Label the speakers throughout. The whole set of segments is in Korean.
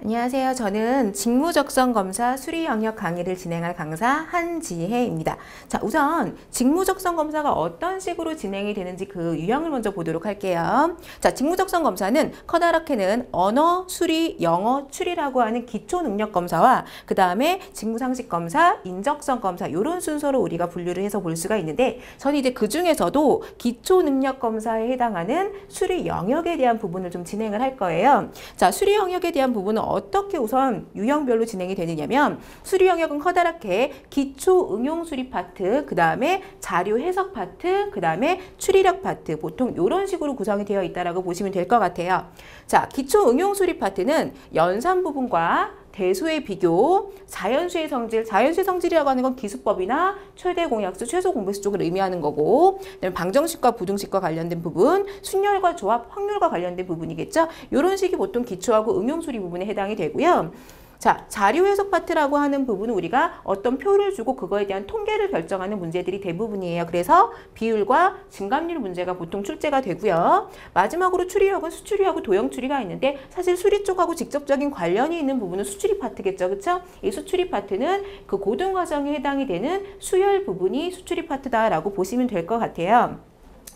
Speaker 1: 안녕하세요. 저는 직무적성검사 수리영역 강의를 진행할 강사 한지혜입니다. 자, 우선 직무적성검사가 어떤 식으로 진행이 되는지 그 유형을 먼저 보도록 할게요. 자, 직무적성검사는 커다랗게는 언어, 수리, 영어, 추리라고 하는 기초능력검사와 그 다음에 직무상식검사, 인적성검사 이런 순서로 우리가 분류를 해서 볼 수가 있는데 저는 이제 그 중에서도 기초능력검사에 해당하는 수리 영역에 대한 부분을 좀 진행을 할 거예요. 자, 수리 영역에 대한 부분은 어떻게 우선 유형별로 진행이 되느냐면 수리 영역은 커다랗게 기초 응용 수리 파트, 그 다음에 자료 해석 파트, 그 다음에 추리력 파트 보통 이런 식으로 구성이 되어 있다라고 보시면 될 것 같아요. 자, 기초 응용 수리 파트는 연산 부분과 대수의 비교, 자연수의 성질, 자연수의 성질이라고 하는 건 기수법이나 최대 공약수, 최소 공배수 쪽을 의미하는 거고, 그다음에 방정식과 부등식과 관련된 부분, 순열과 조합, 확률과 관련된 부분이겠죠. 이런 식이 보통 기초하고 응용수리 부분에 해당이 되고요. 자, 자료 해석 파트라고 하는 부분은 우리가 어떤 표를 주고 그거에 대한 통계를 결정하는 문제들이 대부분이에요. 그래서 비율과 증감률 문제가 보통 출제가 되고요. 마지막으로 추리력은 수추리하고 도형 추리가 있는데 사실 수리 쪽하고 직접적인 관련이 있는 부분은 수추리 파트겠죠. 그렇죠? 이 수추리 파트는 그 고등 과정에 해당이 되는 수열 부분이 수추리 파트다라고 보시면 될 것 같아요.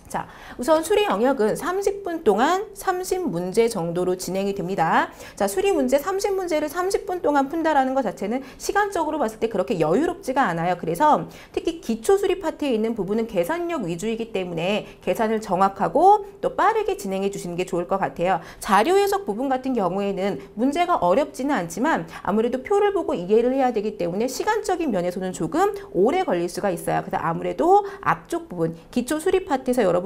Speaker 1: 자, 우선 수리 영역은 30분 동안 30문제 정도로 진행이 됩니다. 자, 수리 문제 30문제를 30분 동안 푼다라는 것 자체는 시간적으로 봤을 때 그렇게 여유롭지가 않아요. 그래서 특히 기초 수리 파트에 있는 부분은 계산력 위주이기 때문에 계산을 정확하고 또 빠르게 진행해 주시는 게 좋을 것 같아요. 자료 해석 부분 같은 경우에는 문제가 어렵지는 않지만 아무래도 표를 보고 이해를 해야 되기 때문에 시간적인 면에서는 조금 오래 걸릴 수가 있어요. 그래서 아무래도 앞쪽 부분, 기초 수리 파트에서 여러분께서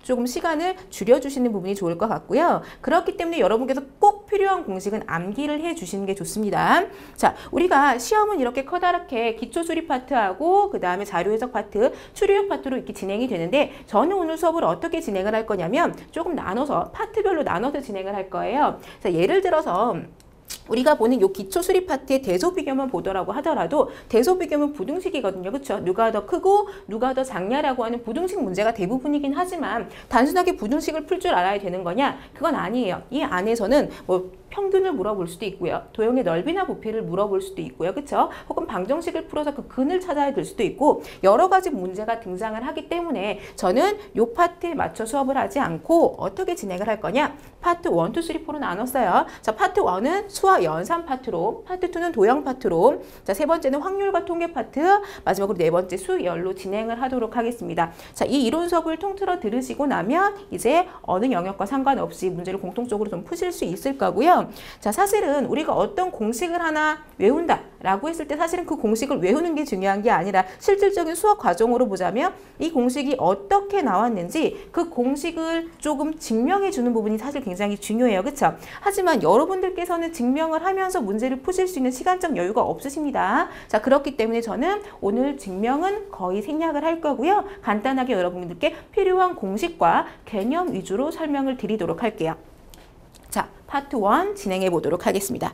Speaker 1: 조금 시간을 줄여주시는 부분이 좋을 것 같고요. 그렇기 때문에 여러분께서 꼭 필요한 공식은 암기를 해주시는 게 좋습니다. 자, 우리가 시험은 이렇게 커다랗게 기초 수리 파트하고 그 다음에 자료 해석 파트, 추리력 파트로 이렇게 진행이 되는데 저는 오늘 수업을 어떻게 진행을 할 거냐면 조금 나눠서 파트별로 나눠서 진행을 할 거예요. 자, 예를 들어서 우리가 보는 요 기초 수리 파트의 대소 비교만 보더라고 하더라도 대소 비교는 부등식이거든요. 그렇죠? 누가 더 크고 누가 더 작냐라고 하는 부등식 문제가 대부분이긴 하지만 단순하게 부등식을 풀 줄 알아야 되는 거냐? 그건 아니에요. 이 안에서는 뭐 평균을 물어볼 수도 있고요. 도형의 넓이나 부피를 물어볼 수도 있고요. 그렇죠? 혹은 방정식을 풀어서 그 근을 찾아야 될 수도 있고 여러 가지 문제가 등장을 하기 때문에 저는 요 파트에 맞춰 수업을 하지 않고 어떻게 진행을 할 거냐? 파트 1, 2, 3, 4로 나눴어요. 자, 파트 1은 수학 연산 파트로, 파트 2는 도형 파트로, 자, 세 번째는 확률과 통계 파트, 마지막으로 네 번째 수열로 진행을 하도록 하겠습니다. 자, 이 이론 수업을 통틀어 들으시고 나면 이제 어느 영역과 상관없이 문제를 공통적으로 좀 푸실 수 있을 거고요. 자, 사실은 우리가 어떤 공식을 하나 외운다 라고 했을 때 사실은 그 공식을 외우는 게 중요한 게 아니라 실질적인 수학 과정으로 보자면 이 공식이 어떻게 나왔는지 그 공식을 조금 증명해 주는 부분이 사실 굉장히 중요해요. 그렇죠? 하지만 여러분들께서는 증명을 하면서 문제를 푸실 수 있는 시간적 여유가 없으십니다. 자, 그렇기 때문에 저는 오늘 증명은 거의 생략을 할 거고요. 간단하게 여러분들께 필요한 공식과 개념 위주로 설명을 드리도록 할게요. 자, 파트 1 진행해 보도록 하겠습니다.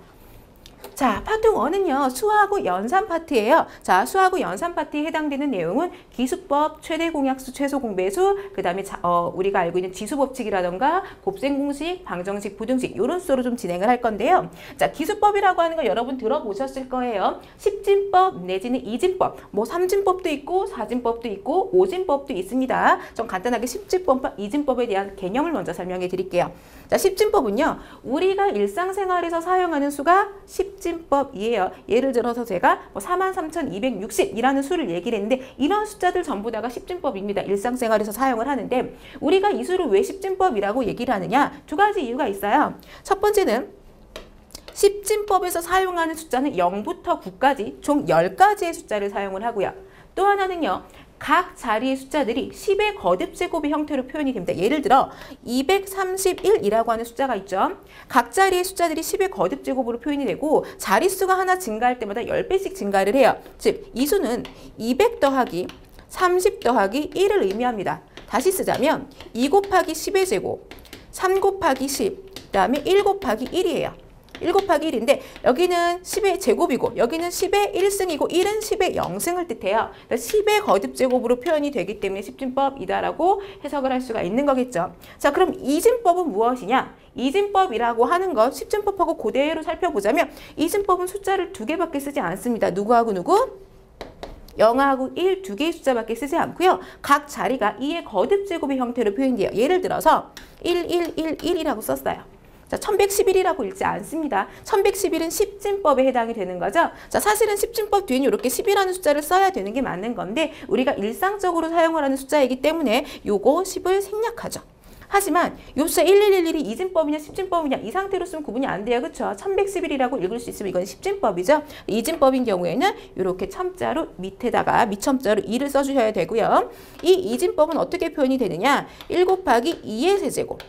Speaker 1: 자, 파트 1은요. 수하고 연산 파트예요. 자, 수하고 연산 파트에 해당되는 내용은 기수법, 최대 공약수, 최소 공배수, 그 다음에 우리가 알고 있는 지수법칙이라던가 곱셈 공식, 방정식, 부등식 이런 수로 좀 진행을 할 건데요. 자, 기수법이라고 하는 거 여러분 들어보셨을 거예요. 10진법 내지는 2진법, 뭐 3진법도 있고 4진법도 있고 5진법도 있습니다. 좀 간단하게 10진법, 2진법에 대한 개념을 먼저 설명해 드릴게요. 자, 10진법은요. 우리가 일상생활에서 사용하는 수가 10진법이에요. 예를 들어서 제가 뭐 43,260이라는 수를 얘기를 했는데 이런 숫자들 전부 다가 10진법입니다. 일상생활에서 사용을 하는데 우리가 이 수를 왜 10진법이라고 얘기를 하느냐? 두 가지 이유가 있어요. 첫 번째는 10진법에서 사용하는 숫자는 0부터 9까지 총 10가지의 숫자를 사용을 하고요. 또 하나는요. 각 자리의 숫자들이 10의 거듭제곱의 형태로 표현이 됩니다. 예를 들어 231이라고 하는 숫자가 있죠. 각 자리의 숫자들이 10의 거듭제곱으로 표현이 되고 자릿수가 하나 증가할 때마다 10배씩 증가를 해요. 즉, 이 수는 200 더하기 30 더하기 1을 의미합니다. 다시 쓰자면 2 곱하기 10의 제곱, 3 곱하기 10, 그 다음에 1 곱하기 1이에요. 1 곱하기 1인데 여기는 10의 제곱이고 여기는 10의 1승이고 1은 10의 0승을 뜻해요. 그러니까 10의 거듭제곱으로 표현이 되기 때문에 십진법이다라고 해석을 할 수가 있는 거겠죠. 자, 그럼 이진법은 무엇이냐? 이진법이라고 하는 것, 십진법하고 그대로 살펴보자면 이진법은 숫자를 2개밖에 쓰지 않습니다. 누구하고 누구? 0하고 1 두 개의 숫자밖에 쓰지 않고요. 각 자리가 2의 거듭제곱의 형태로 표현돼요. 예를 들어서 111이라고 썼어요. 자, 1111이라고 읽지 않습니다. 1111은 십진법에 해당이 되는 거죠. 자, 사실은 십진법 뒤에는 이렇게 10이라는 숫자를 써야 되는 게 맞는 건데 우리가 일상적으로 사용을 하는 숫자이기 때문에 요거 10을 생략하죠. 하지만 요 숫자 1111이 이진법이냐 십진법이냐 이 상태로 쓰면 구분이 안 돼요. 그렇죠? 1111이라고 읽을 수 있으면 이건 십진법이죠. 이진법인 경우에는 이렇게 첨자로 밑에다가 밑첨자로 2를 써주셔야 되고요. 이 이진법은 어떻게 표현이 되느냐? 1 곱하기 2의 세제곱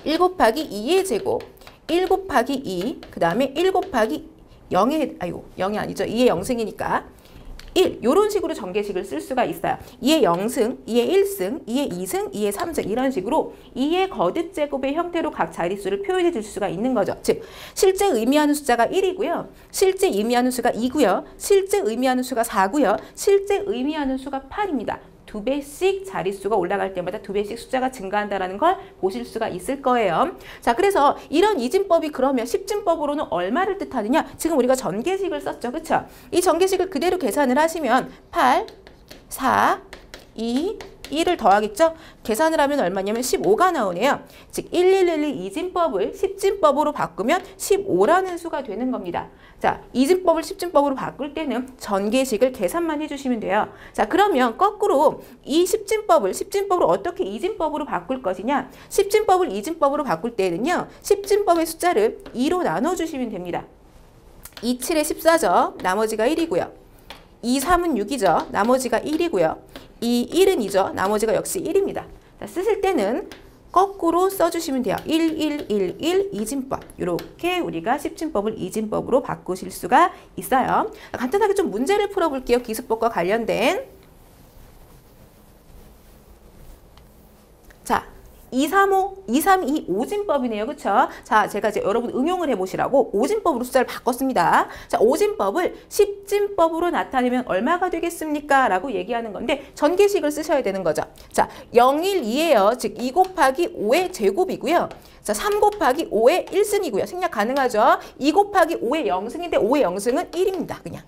Speaker 1: 1 곱하기 2의 제곱 1 곱하기 2 그 다음에 1 곱하기 0의 0이 아니죠. 2의 0승이니까 1 이런 식으로 전개식을 쓸 수가 있어요. 2의 0승, 2의 1승, 2의 2승, 2의 3승 이런 식으로 2의 거듭제곱의 형태로 각 자릿수를 표현해 줄 수가 있는 거죠. 즉 실제 의미하는 숫자가 1이고요. 실제 의미하는 수가 2고요. 실제 의미하는 수가 4고요. 실제 의미하는 수가 8입니다. 2배씩 자릿수가 올라갈 때마다 2배씩 숫자가 증가한다는 걸 보실 수가 있을 거예요. 자, 그래서 이런 이진법이 그러면 십진법으로는 얼마를 뜻하느냐? 지금 우리가 전개식을 썼죠. 그렇죠? 이 전개식을 그대로 계산을 하시면 8, 4, 2, 1을 더하겠죠? 계산을 하면 얼마냐면 15가 나오네요. 즉 1111 이진법을 십진법으로 바꾸면 15라는 수가 되는 겁니다. 자, 이진법을 십진법으로 바꿀 때는 전개식을 계산만 해주시면 돼요. 자, 그러면 거꾸로 이 십진법으로 어떻게 이진법으로 바꿀 것이냐? 십진법을 이진법으로 바꿀 때는요. 십진법의 숫자를 2로 나눠주시면 됩니다. 2, 7에 14죠. 나머지가 1이고요. 2, 3은 6이죠. 나머지가 1이고요. 2, 1은 2죠. 나머지가 역시 1입니다. 자, 쓰실 때는 거꾸로 써주시면 돼요. 1, 1, 1, 1 이진법. 이렇게 우리가 십진법을 이진법으로 바꾸실 수가 있어요. 간단하게 좀 문제를 풀어볼게요. 기술법과 관련된. 자, 232 오진법이네요. 그쵸? 자, 제가 이제 여러분 응용을 해보시라고 오진법으로 숫자를 바꿨습니다. 자, 오진법을 십진법으로 나타내면 얼마가 되겠습니까? 라고 얘기하는 건데 전개식을 쓰셔야 되는 거죠. 자, 0, 1, 2예요. 즉 2 곱하기 5의 제곱이고요. 자, 3 곱하기 5의 1승이고요. 생략 가능하죠? 2 곱하기 5의 0승인데 5의 0승은 1입니다. 그냥.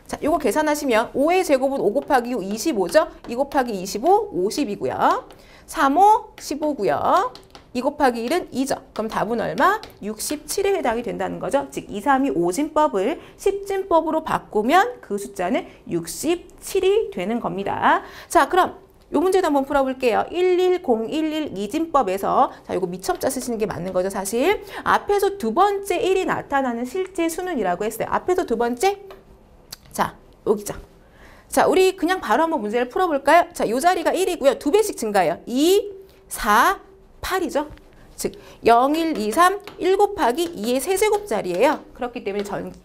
Speaker 1: 자, 요거 계산하시면 5의 제곱은 5 곱하기 5 25죠? 2 곱하기 25 50이고요. 3, 5, 15고요. 2 곱하기 1은 2죠. 그럼 답은 얼마? 67에 해당이 된다는 거죠. 즉 232 오진법을 십진법으로 바꾸면 그 숫자는 67이 되는 겁니다. 자, 그럼 요 문제도 한번 풀어볼게요. 11011 이진법에서 자, 요거 미첨자 쓰시는 게 맞는 거죠, 사실. 앞에서 두 번째 1이 나타나는 실제 수는이라고 했어요. 앞에서 두 번째? 자, 여기죠. 자, 우리 그냥 바로 한번 문제를 풀어볼까요? 자, 요 자리가 1이고요. 2배씩 증가해요. 2, 4, 8이죠. 즉 0, 1, 2, 3, 1 곱하기 2의 세제곱자리예요. 그렇기 때문에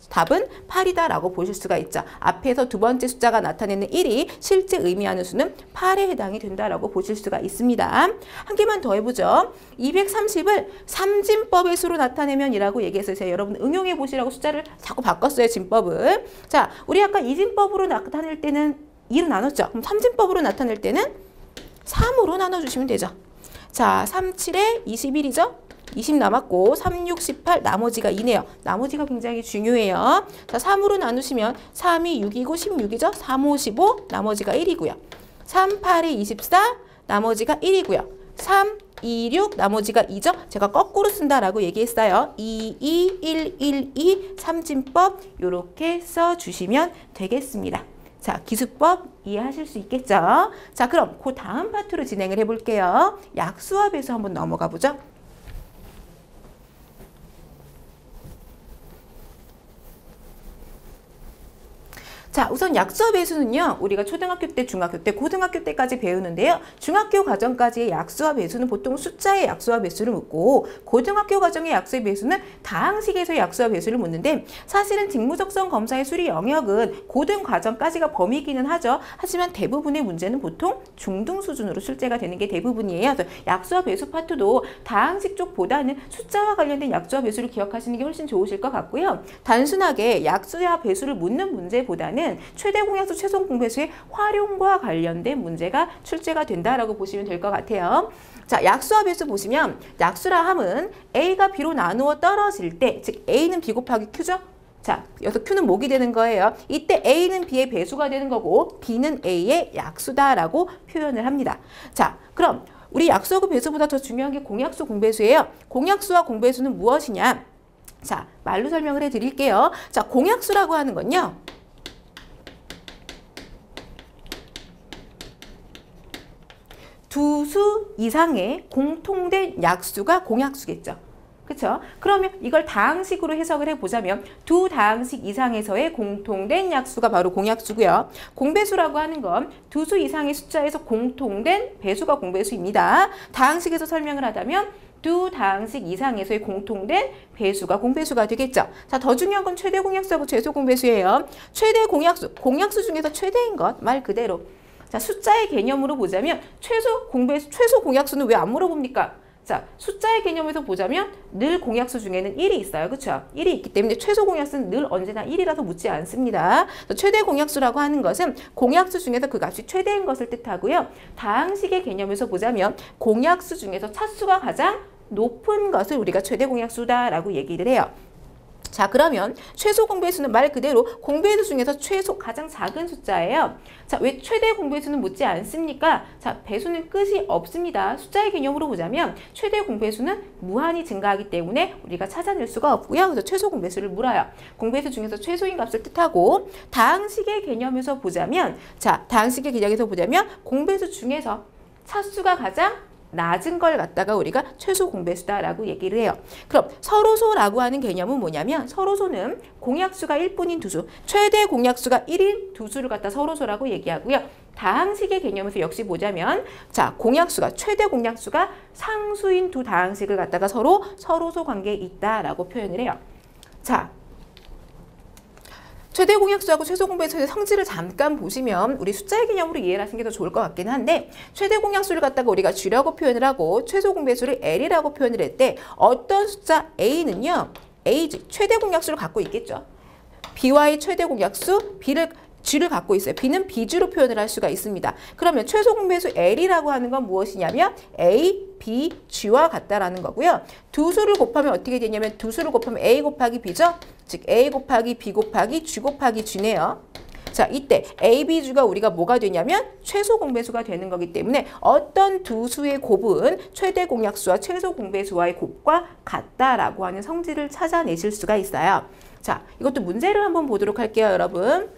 Speaker 1: 답은 8이다라고 보실 수가 있죠. 앞에서 두 번째 숫자가 나타내는 1이 실제 의미하는 수는 8에 해당이 된다라고 보실 수가 있습니다. 한 개만 더 해보죠. 230을 삼진법의 수로 나타내면 이라고 얘기했어요. 제가 여러분 응용해 보시라고 숫자를 자꾸 바꿨어요. 진법을. 자, 우리 아까 이진법으로 나타낼 때는 2로 나눴죠. 그럼 삼진법으로 나타낼 때는 3으로 나눠주시면 되죠. 자, 3, 7에 21이죠? 20 남았고 3, 6, 18 나머지가 2네요. 나머지가 굉장히 중요해요. 자, 3으로 나누시면 3이 6이고 16이죠? 3, 5, 15 나머지가 1이고요. 3, 8에 24 나머지가 1이고요. 3, 2, 6 나머지가 2죠? 제가 거꾸로 쓴다라고 얘기했어요. 2, 2, 1, 1, 2 삼진법 이렇게 써주시면 되겠습니다. 자, 기수법 이해하실 수 있겠죠? 자, 그럼 그 다음 파트로 진행을 해볼게요. 약수합에서 한번 넘어가 보죠. 자, 우선 약수와 배수는요, 우리가 초등학교 때, 중학교 때, 고등학교 때까지 배우는데요. 중학교 과정까지의 약수와 배수는 보통 숫자의 약수와 배수를 묻고, 고등학교 과정의 약수의 배수는 다항식에서의 약수와 배수를 묻는데, 사실은 직무적성 검사의 수리 영역은 고등 과정까지가 범위이기는 하죠. 하지만 대부분의 문제는 보통 중등 수준으로 출제가 되는 게 대부분이에요. 그래서 약수와 배수 파트도 다항식 쪽보다는 숫자와 관련된 약수와 배수를 기억하시는 게 훨씬 좋으실 것 같고요. 단순하게 약수와 배수를 묻는 문제보다는 최대 공약수 최소 공배수의 활용과 관련된 문제가 출제가 된다라고 보시면 될 것 같아요. 자, 약수와 배수 보시면 약수라 함은 A가 B로 나누어 떨어질 때, 즉 A는 B 곱하기 Q죠? 자, 여기서 Q는 목이 되는 거예요. 이때 A는 B의 배수가 되는 거고 B는 A의 약수다라고 표현을 합니다. 자, 그럼 우리 약수하고 배수보다 더 중요한 게 공약수, 공배수예요. 공약수와 공배수는 무엇이냐? 자, 말로 설명을 해드릴게요. 자, 공약수라고 하는 건요. 두 수 이상의 공통된 약수가 공약수겠죠. 그렇죠? 그러면 이걸 다항식으로 해석을 해보자면 두 다항식 이상에서의 공통된 약수가 바로 공약수고요. 공배수라고 하는 건 두 수 이상의 숫자에서 공통된 배수가 공배수입니다. 다항식에서 설명을 하자면 두 다항식 이상에서의 공통된 배수가 공배수가 되겠죠. 자, 더 중요한 건 최대 공약수하고 최소 공배수예요. 최대 공약수, 공약수 중에서 최대인 것, 말 그대로. 자, 숫자의 개념으로 보자면 최소 공배수, 최소 공약수는 왜 안 물어봅니까? 자, 숫자의 개념에서 보자면 늘 공약수 중에는 1이 있어요. 그렇죠? 1이 있기 때문에 최소 공약수는 늘 언제나 1이라서 묻지 않습니다. 최대 공약수라고 하는 것은 공약수 중에서 그 값이 최대인 것을 뜻하고요. 다항식의 개념에서 보자면 공약수 중에서 차수가 가장 높은 것을 우리가 최대 공약수다라고 얘기를 해요. 자, 그러면 최소 공배수는 말 그대로 공배수 중에서 최소 가장 작은 숫자예요. 자, 왜 최대 공배수는 묻지 않습니까? 자, 배수는 끝이 없습니다. 숫자의 개념으로 보자면 최대 공배수는 무한히 증가하기 때문에 우리가 찾아낼 수가 없고요. 그래서 최소 공배수를 물어요. 공배수 중에서 최소인 값을 뜻하고 다항식의 개념에서 보자면 자, 다항식의 개념에서 보자면 공배수 중에서 차수가 가장 낮은 걸 갖다가 우리가 최소 공배수다라고 얘기를 해요. 그럼 서로소라고 하는 개념은 뭐냐면 서로소는 공약수가 1뿐인 두수, 최대 공약수가 1인 두수를 갖다 서로소라고 얘기하고요. 다항식의 개념에서 역시 보자면 자, 공약수가 최대 공약수가 상수인 두 다항식을 갖다가 서로 서로소 관계에 있다라고 표현을 해요. 자, 최대 공약수하고 최소 공배수의 성질을 잠깐 보시면 우리 숫자의 개념으로 이해를 하시는 게 더 좋을 것 같긴 한데 최대 공약수를 갖다가 우리가 G라고 표현을 하고 최소 공배수를 L이라고 표현을 할 때 어떤 숫자 A는요. AG, 최대 공약수를 갖고 있겠죠. B와의 최대 공약수 G를 갖고 있어요. B는 B주로 표현을 할 수가 있습니다. 그러면 최소 공배수 L이라고 하는 건 무엇이냐면 A, B, G와 같다라는 거고요. 두 수를 곱하면 어떻게 되냐면 두 수를 곱하면 A 곱하기 B죠. 즉 A 곱하기 B 곱하기 G 곱하기 G네요. 자, 이때 A, B, G가 우리가 뭐가 되냐면 최소 공배수가 되는 거기 때문에 어떤 두 수의 곱은 최대 공약수와 최소 공배수와의 곱과 같다라고 하는 성질을 찾아내실 수가 있어요. 자, 이것도 문제를 한번 보도록 할게요, 여러분.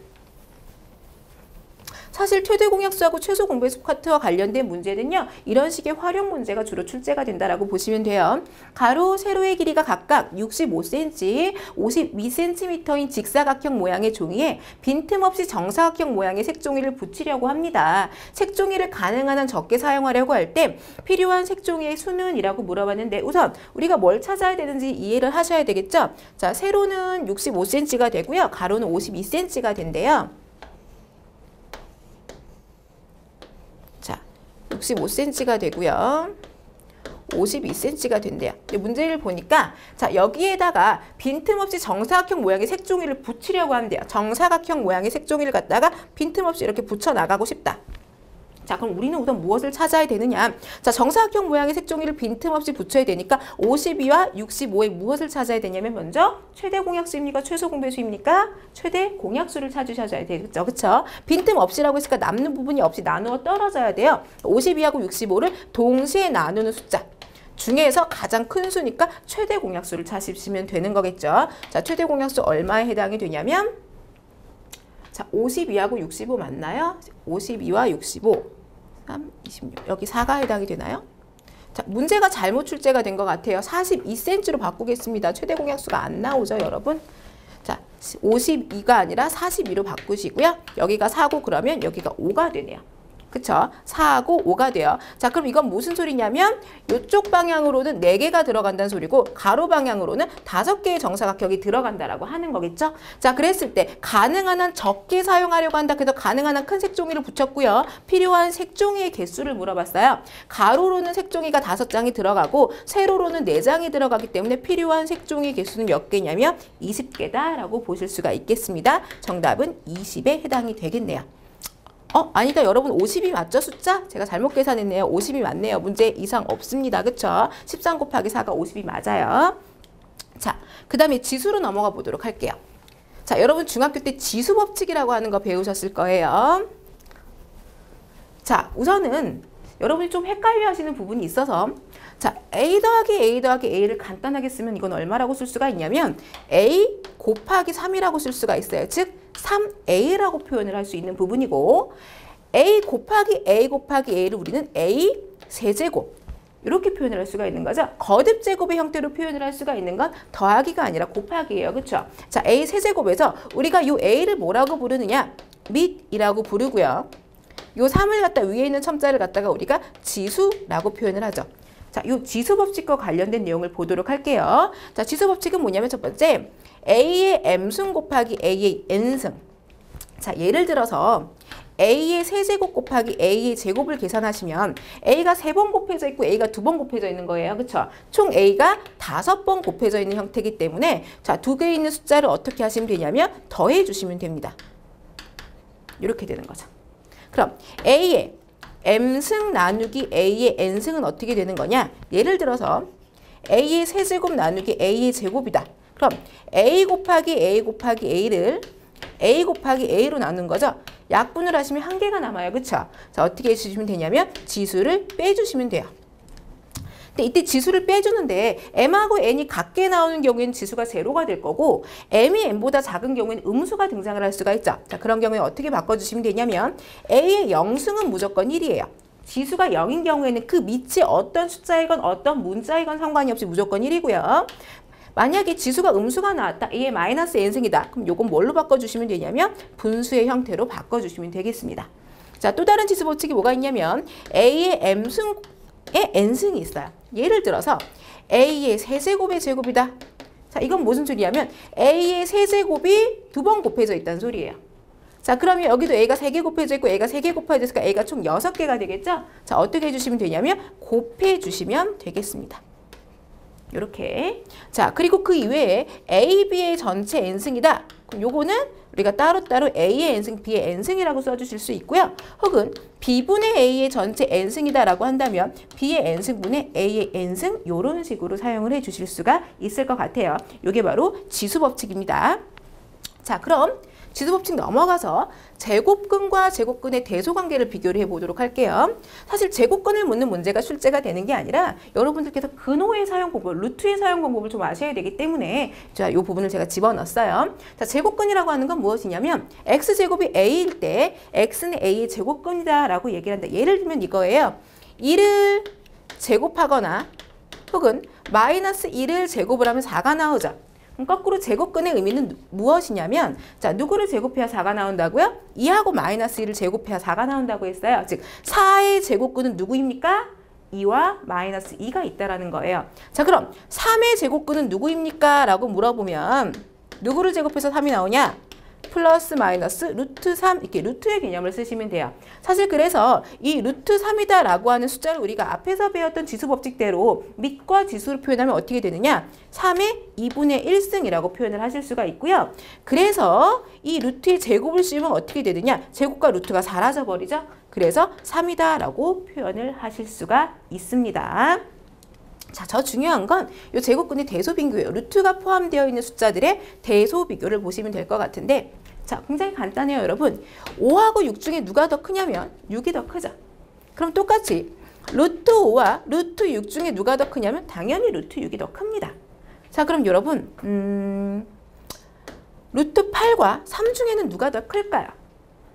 Speaker 1: 사실 최대 공약수하고 최소 공배수 파트와 관련된 문제는요. 이런 식의 활용 문제가 주로 출제가 된다라고 보시면 돼요. 가로, 세로의 길이가 각각 65cm, 52cm인 직사각형 모양의 종이에 빈틈없이 정사각형 모양의 색종이를 붙이려고 합니다. 색종이를 가능한 한 적게 사용하려고 할 때 필요한 색종이의 수는? 이라고 물어봤는데 우선 우리가 뭘 찾아야 되는지 이해를 하셔야 되겠죠. 자, 세로는 65cm가 되고요. 가로는 52cm가 된대요. 65cm가 되고요. 52cm가 된대요. 문제를 보니까 자, 여기에다가 빈틈없이 정사각형 모양의 색종이를 붙이려고 하는데요. 정사각형 모양의 색종이를 갖다가 빈틈없이 이렇게 붙여 나가고 싶다. 자, 그럼 우리는 우선 무엇을 찾아야 되느냐? 자, 정사각형 모양의 색종이를 빈틈없이 붙여야 되니까 52와 65에 무엇을 찾아야 되냐면 먼저 최대 공약수입니까? 최소 공배수입니까? 최대 공약수를 찾으셔야 되겠죠. 그렇죠? 빈틈없이라고 했으니까 남는 부분이 없이 나누어 떨어져야 돼요. 52하고 65를 동시에 나누는 숫자 중에서 가장 큰 수니까 최대 공약수를 찾으시면 되는 거겠죠. 자, 최대 공약수 얼마에 해당이 되냐면 자, 52하고 65 맞나요? 52와 65. 3, 26. 여기 4가 해당이 되나요? 자, 문제가 잘못 출제가 된 것 같아요. 42cm로 바꾸겠습니다. 최대 공약수가 안 나오죠, 여러분? 자, 52가 아니라 42로 바꾸시고요. 여기가 4고 그러면 여기가 5가 되네요. 그쵸? 4하고 5가 돼요. 자, 그럼 이건 무슨 소리냐면 이쪽 방향으로는 4개가 들어간다는 소리고 가로 방향으로는 5개의 정사각형이 들어간다라고 하는 거겠죠? 자, 그랬을 때 가능한 한 적게 사용하려고 한다. 그래서 가능한 한 큰 색종이를 붙였고요. 필요한 색종이의 개수를 물어봤어요. 가로로는 색종이가 5장이 들어가고 세로로는 4장이 들어가기 때문에 필요한 색종이 개수는 몇 개냐면 20개다라고 보실 수가 있겠습니다. 정답은 20에 해당이 되겠네요. 아니다. 여러분 50이 맞죠? 숫자? 제가 잘못 계산했네요. 50이 맞네요. 문제 이상 없습니다. 그쵸? 13 곱하기 4가 50이 맞아요. 자, 그 다음에 지수로 넘어가 보도록 할게요. 자, 여러분 중학교 때 지수 법칙이라고 하는 거 배우셨을 거예요. 자, 우선은 여러분이 좀 헷갈려 하시는 부분이 있어서 자, A 더하기 A 더하기 A를 간단하게 쓰면 이건 얼마라고 쓸 수가 있냐면 A 곱하기 3이라고 쓸 수가 있어요. 즉 3A라고 표현을 할 수 있는 부분이고 A 곱하기 A 곱하기 A를 우리는 A 세제곱 이렇게 표현을 할 수가 있는 거죠. 거듭 제곱의 형태로 표현을 할 수가 있는 건 더하기가 아니라 곱하기예요. 그렇죠? 자, A 세제곱에서 우리가 이 A를 뭐라고 부르느냐? 밑이라고 부르고요. 요 3을 갖다 위에 있는 첨자를 갖다가 우리가 지수라고 표현을 하죠. 자, 요 지수 법칙과 관련된 내용을 보도록 할게요. 자, 지수 법칙은 뭐냐면 첫 번째 A의 m승 곱하기 A의 n승. 자, 예를 들어서 A의 세제곱 곱하기 A의 제곱을 계산하시면 A가 3번 곱해져 있고 A가 2번 곱해져 있는 거예요. 그렇죠? 총 A가 5번 곱해져 있는 형태이기 때문에 자, 두 개 있는 숫자를 어떻게 하시면 되냐면 더해 주시면 됩니다. 이렇게 되는 거죠. 그럼 A의 m승 나누기 A의 n승은 어떻게 되는 거냐? 예를 들어서 A의 세제곱 나누기 A의 제곱이다. 그럼 A 곱하기 A 곱하기 A를 A 곱하기 A로 나눈 거죠. 약분을 하시면 한 개가 남아요. 그쵸? 자, 어떻게 해주시면 되냐면 지수를 빼주시면 돼요. 근데 이때 지수를 빼주는데 m하고 n이 같게 나오는 경우에는 지수가 0가 될 거고 m이 n보다 작은 경우에는 음수가 등장을 할 수가 있죠. 자, 그런 경우에 어떻게 바꿔주시면 되냐면 A의 영승은 무조건 1이에요. 지수가 0인 경우에는 그 밑이 어떤 숫자이건 어떤 문자이건 상관이 없이 무조건 1이고요. 만약에 지수가 음수가 나왔다. A의 마이너스 n승이다. 그럼 요건 뭘로 바꿔주시면 되냐면 분수의 형태로 바꿔주시면 되겠습니다. 자, 또 다른 지수 법칙이 뭐가 있냐면 A의 m승에 n승이 있어요. 예를 들어서 A의 세제곱의 제곱이다. 자, 이건 무슨 소리냐면 A의 세제곱이 2번 곱해져 있다는 소리예요. 자, 그러면 여기도 A가 3개 곱해져 있고 A가 3개 곱해져 있으니까 A가 총 6개가 되겠죠? 자, 어떻게 해주시면 되냐면 곱해주시면 되겠습니다. 이렇게. 자, 그리고 그 이외에 A, B의 전체 n승이다. 그럼 요거는 우리가 따로따로 A의 n승, B의 n승이라고 써주실 수 있고요. 혹은 B분의 A의 전체 n승이다라고 한다면 B의 n승분의 A의 n승 이런 식으로 사용을 해주실 수가 있을 것 같아요. 이게 바로 지수 법칙입니다. 자, 그럼 지수 법칙 넘어가서 제곱근과 제곱근의 대소관계를 비교를 해보도록 할게요. 사실 제곱근을 묻는 문제가 출제가 되는 게 아니라 여러분들께서 근호의 사용 방법, 루트의 사용 방법을 좀 아셔야 되기 때문에 자, 이 부분을 제가 집어넣었어요. 자, 제곱근이라고 하는 건 무엇이냐면 x제곱이 a일 때 x는 a의 제곱근이다 라고 얘기를 한다. 예를 들면 이거예요. 1을 제곱하거나 혹은 마이너스 1을 제곱을 하면 4가 나오죠. 그럼 거꾸로 제곱근의 의미는 무엇이냐면 자, 누구를 제곱해야 4가 나온다고요? 2하고 마이너스 1을 제곱해야 4가 나온다고 했어요. 즉 4의 제곱근은 누구입니까? 2와 마이너스 2가 있다라는 거예요. 자, 그럼 3의 제곱근은 누구입니까? 라고 물어보면 누구를 제곱해서 3이 나오냐? 플러스 마이너스 루트 3 이렇게 루트의 개념을 쓰시면 돼요. 사실 그래서 이 루트 3이다 라고 하는 숫자를 우리가 앞에서 배웠던 지수 법칙대로 밑과 지수를 표현하면 어떻게 되느냐? 3의 2분의 1승이라고 표현을 하실 수가 있고요. 그래서 이 루트의 제곱을 씌우면 어떻게 되느냐? 제곱과 루트가 사라져 버리죠. 그래서 3이다 라고 표현을 하실 수가 있습니다. 자, 저 중요한 건 이 제곱근의 대소비교예요. 루트가 포함되어 있는 숫자들의 대소비교를 보시면 될 것 같은데 자, 굉장히 간단해요, 여러분. 5하고 6 중에 누가 더 크냐면 6이 더 크죠. 그럼 똑같이 루트 5와 루트 6 중에 누가 더 크냐면 당연히 루트 6이 더 큽니다. 자, 그럼 여러분 루트 8과 3 중에는 누가 더 클까요?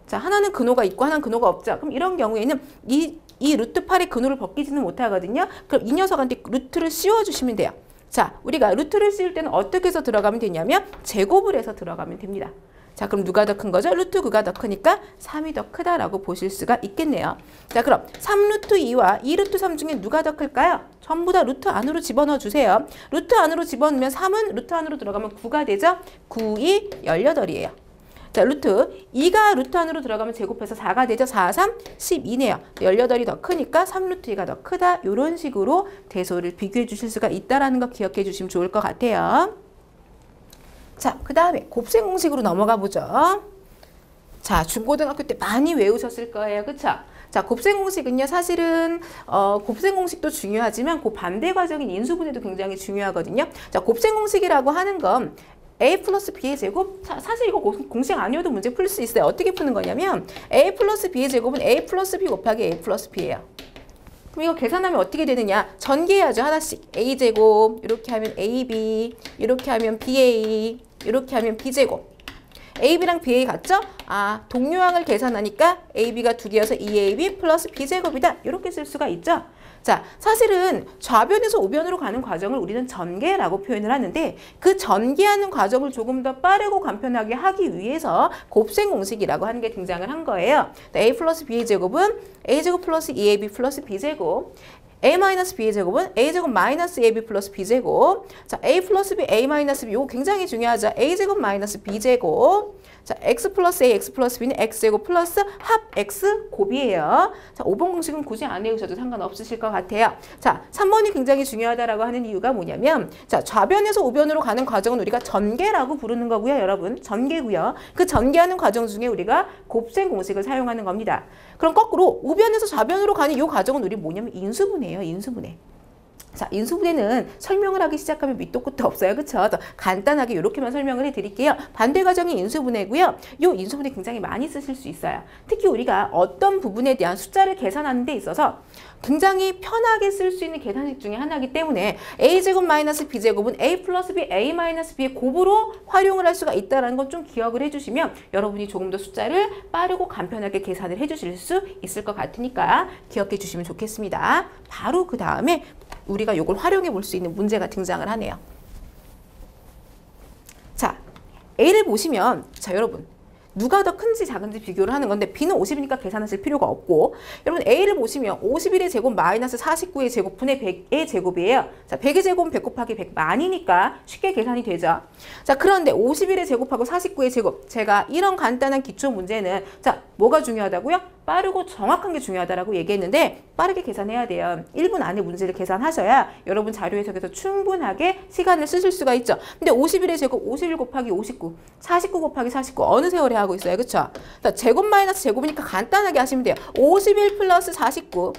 Speaker 1: 자, 하나는 근호가 있고 하나는 근호가 없죠. 그럼 이런 경우에는 이 루트 8의 근호를 벗기지는 못하거든요. 그럼 이 녀석한테 루트를 씌워주시면 돼요. 자, 우리가 루트를 씌울 때는 어떻게 해서 들어가면 되냐면 제곱을 해서 들어가면 됩니다. 자, 그럼 누가 더 큰 거죠? 루트 9가 더 크니까 3이 더 크다라고 보실 수가 있겠네요. 자, 그럼 3루트 2와 2루트 3 중에 누가 더 클까요? 전부 다 루트 안으로 집어넣어 주세요. 루트 안으로 집어넣으면 3은 루트 안으로 들어가면 9가 되죠? 9, 2, 18이에요. 자, 루트 2가 루트 안으로 들어가면 제곱해서 4가 되죠? 4, 3, 12네요. 18이 더 크니까 3루트 2가 더 크다. 이런 식으로 대소를 비교해 주실 수가 있다는 거 기억해 주시면 좋을 것 같아요. 자, 그 다음에 곱셈 공식으로 넘어가 보죠. 자, 중고등학교 때 많이 외우셨을 거예요. 그쵸? 자, 곱셈 공식은요, 사실은 곱셈 공식도 중요하지만 그 반대 과정인 인수분해도 굉장히 중요하거든요. 자, 곱셈 공식이라고 하는 건 a 플러스 b의 제곱, 사실 이거 공식 아니어도 문제 풀 수 있어요. 어떻게 푸는 거냐면 a 플러스 b의 제곱은 a 플러스 b 곱하기 a 플러스 b예요. 그럼 이거 계산하면 어떻게 되느냐? 전개해야죠. 하나씩. a제곱, 이렇게 하면 ab, 이렇게 하면 ba, 이렇게 하면 b제곱. ab랑 ba 같죠? 아, 동요항을 계산하니까 ab가 2개여서 2ab 플러스 b제곱이다. 이렇게 쓸 수가 있죠. 자, 사실은 좌변에서 우변으로 가는 과정을 우리는 전개라고 표현을 하는데 그 전개하는 과정을 조금 더 빠르고 간편하게 하기 위해서 곱셈 공식이라고 하는 게 등장을 한 거예요. a 플러스 b의 제곱은 a제곱 플러스 2ab 플러스 b제곱, a 마이너스 b의 제곱은 a제곱 마이너스 ab 플러스 b제곱. 자, a 플러스 b, a 마이너스 b, 이거 굉장히 중요하죠. a제곱 마이너스 b제곱. 자, x 플러스 a, x 플러스 b는 x제곱 플러스 합 x 곱이에요. 자, 5번 공식은 굳이 안 외우셔도 상관없으실 것 같아요. 자, 3번이 굉장히 중요하다라고 하는 이유가 뭐냐면, 자, 좌변에서 우변으로 가는 과정은 우리가 전개라고 부르는 거고요, 여러분. 전개고요. 그 전개하는 과정 중에 우리가 곱셈 공식을 사용하는 겁니다. 그럼 거꾸로 우변에서 좌변으로 가는 이 과정은 우리 뭐냐면 인수분해예요, 인수분해. 자, 인수분해는 설명을 하기 시작하면 밑도 끝도 없어요. 그쵸? 간단하게 이렇게만 설명을 해드릴게요. 반대 과정이 인수분해고요. 이 인수분해 굉장히 많이 쓰실 수 있어요. 특히 우리가 어떤 부분에 대한 숫자를 계산하는 데 있어서 굉장히 편하게 쓸 수 있는 계산식 중에 하나이기 때문에 a제곱 마이너스 b제곱은 a 플러스 b, a 마이너스 b의 곱으로 활용을 할 수가 있다는 건 좀 기억을 해주시면 여러분이 조금 더 숫자를 빠르고 간편하게 계산을 해주실 수 있을 것 같으니까 기억해 주시면 좋겠습니다. 바로 그 다음에 우리가 이걸 활용해 볼 수 있는 문제가 등장을 하네요. 자, A를 보시면, 자, 여러분, 누가 더 큰지 작은지 비교를 하는 건데 B는 50이니까 계산하실 필요가 없고, 여러분 A를 보시면 51의 제곱 마이너스 49의 제곱분의 100의 제곱이에요. 자, 100의 제곱은 100 곱하기 100만이니까 쉽게 계산이 되죠. 자, 그런데 51의 제곱하고 49의 제곱, 제가 이런 간단한 기초 문제는, 자, 뭐가 중요하다고요? 빠르고 정확한 게 중요하다라고 얘기했는데 빠르게 계산해야 돼요. 1분 안에 문제를 계산하셔야 여러분 자료 해석에서 충분하게 시간을 쓰실 수가 있죠. 근데 51의 제곱 51 곱하기 59, 49 곱하기 49 어느 세월에 하고 있어요. 그쵸? 제곱 마이너스 제곱이니까 간단하게 하시면 돼요. 51 플러스 49,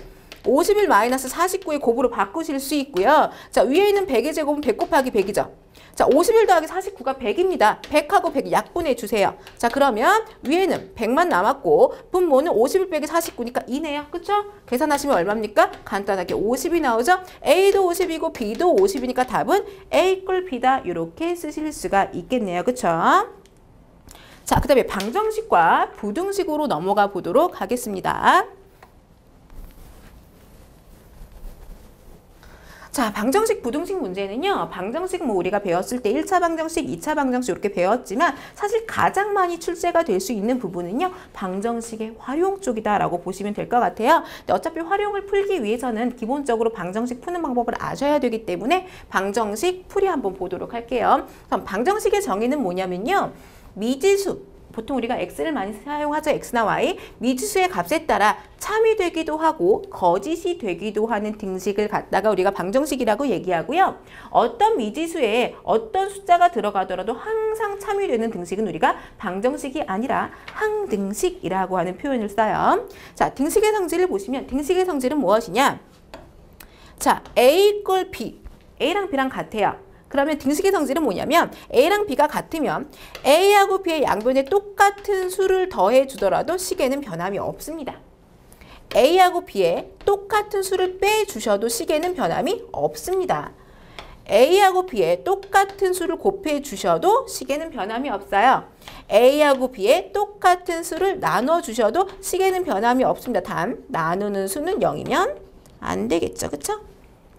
Speaker 1: 51 마이너스 49의 곱으로 바꾸실 수 있고요. 자, 위에 있는 100의 제곱은 100 곱하기 100이죠. 자, 51 더하기 49가 100입니다. 100하고 100 약분해 주세요. 자, 그러면 위에는 100만 남았고 분모는 51 빼기 49니까 2네요. 그쵸? 계산하시면 얼마입니까? 간단하게 50이 나오죠? A도 50이고 B도 50이니까 답은 A 꼴 B다. 이렇게 쓰실 수가 있겠네요. 그쵸? 자, 그 다음에 방정식과 부등식으로 넘어가 보도록 하겠습니다. 자, 방정식, 부등식 문제는요. 방정식 뭐 우리가 배웠을 때 1차 방정식, 2차 방정식 이렇게 배웠지만 사실 가장 많이 출제가 될 수 있는 부분은요. 방정식의 활용 쪽이다라고 보시면 될 것 같아요. 근데 어차피 활용을 풀기 위해서는 기본적으로 방정식 푸는 방법을 아셔야 되기 때문에 방정식 풀이 한번 보도록 할게요. 그럼 방정식의 정의는 뭐냐면요. 미지수. 보통 우리가 x를 많이 사용하죠. x나 y. 미지수의 값에 따라 참이 되기도 하고 거짓이 되기도 하는 등식을 갖다가 우리가 방정식이라고 얘기하고요. 어떤 미지수에 어떤 숫자가 들어가더라도 항상 참이 되는 등식은 우리가 방정식이 아니라 항등식이라고 하는 표현을 써요. 자, 등식의 성질을 보시면 등식의 성질은 무엇이냐? 자, a 꼴 b. a랑 b랑 같아요. 그러면 등식의 성질은 뭐냐면 A랑 B가 같으면 A하고 B의 양변에 똑같은 수를 더해 주더라도 식에는 변함이 없습니다. A하고 B에 똑같은 수를 빼주셔도 식에는 변함이 없습니다. A하고 B에 똑같은 수를 곱해 주셔도 식에는 변함이 없어요. A하고 B에 똑같은 수를 나눠 주셔도 식에는 변함이 없습니다. 단 나누는 수는 0이면 안 되겠죠. 그쵸?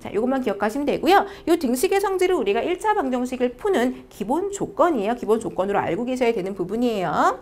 Speaker 1: 자, 이것만 기억하시면 되고요. 이 등식의 성질을 우리가 1차 방정식을 푸는 기본 조건이에요. 기본 조건으로 알고 계셔야 되는 부분이에요.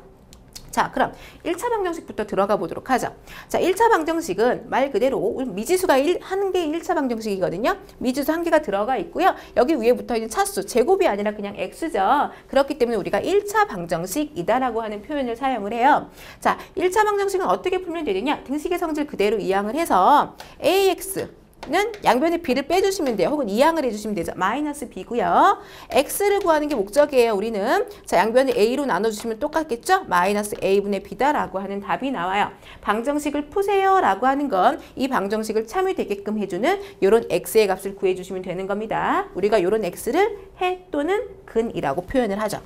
Speaker 1: 자, 그럼 1차 방정식부터 들어가 보도록 하죠. 자, 1차 방정식은 말 그대로 미지수가 한 개의 1차 방정식이거든요. 미지수 한 개가 들어가 있고요. 여기 위에 붙어 있는 차수, 제곱이 아니라 그냥 x죠. 그렇기 때문에 우리가 1차 방정식이다라고 하는 표현을 사용을 해요. 자, 1차 방정식은 어떻게 풀면 되느냐? 등식의 성질 그대로 이항을 해서 ax 는 양변에 b를 빼주시면 돼요. 혹은 이항을 해주시면 되죠. 마이너스 b고요. x를 구하는 게 목적이에요. 우리는 자, 양변을 a로 나눠주시면 똑같겠죠? 마이너스 a분의 b다라고 하는 답이 나와요. 방정식을 푸세요 라고 하는 건 이 방정식을 참여되게끔 해주는 이런 x의 값을 구해주시면 되는 겁니다. 우리가 이런 x를 해 또는 근이라고 표현을 하죠.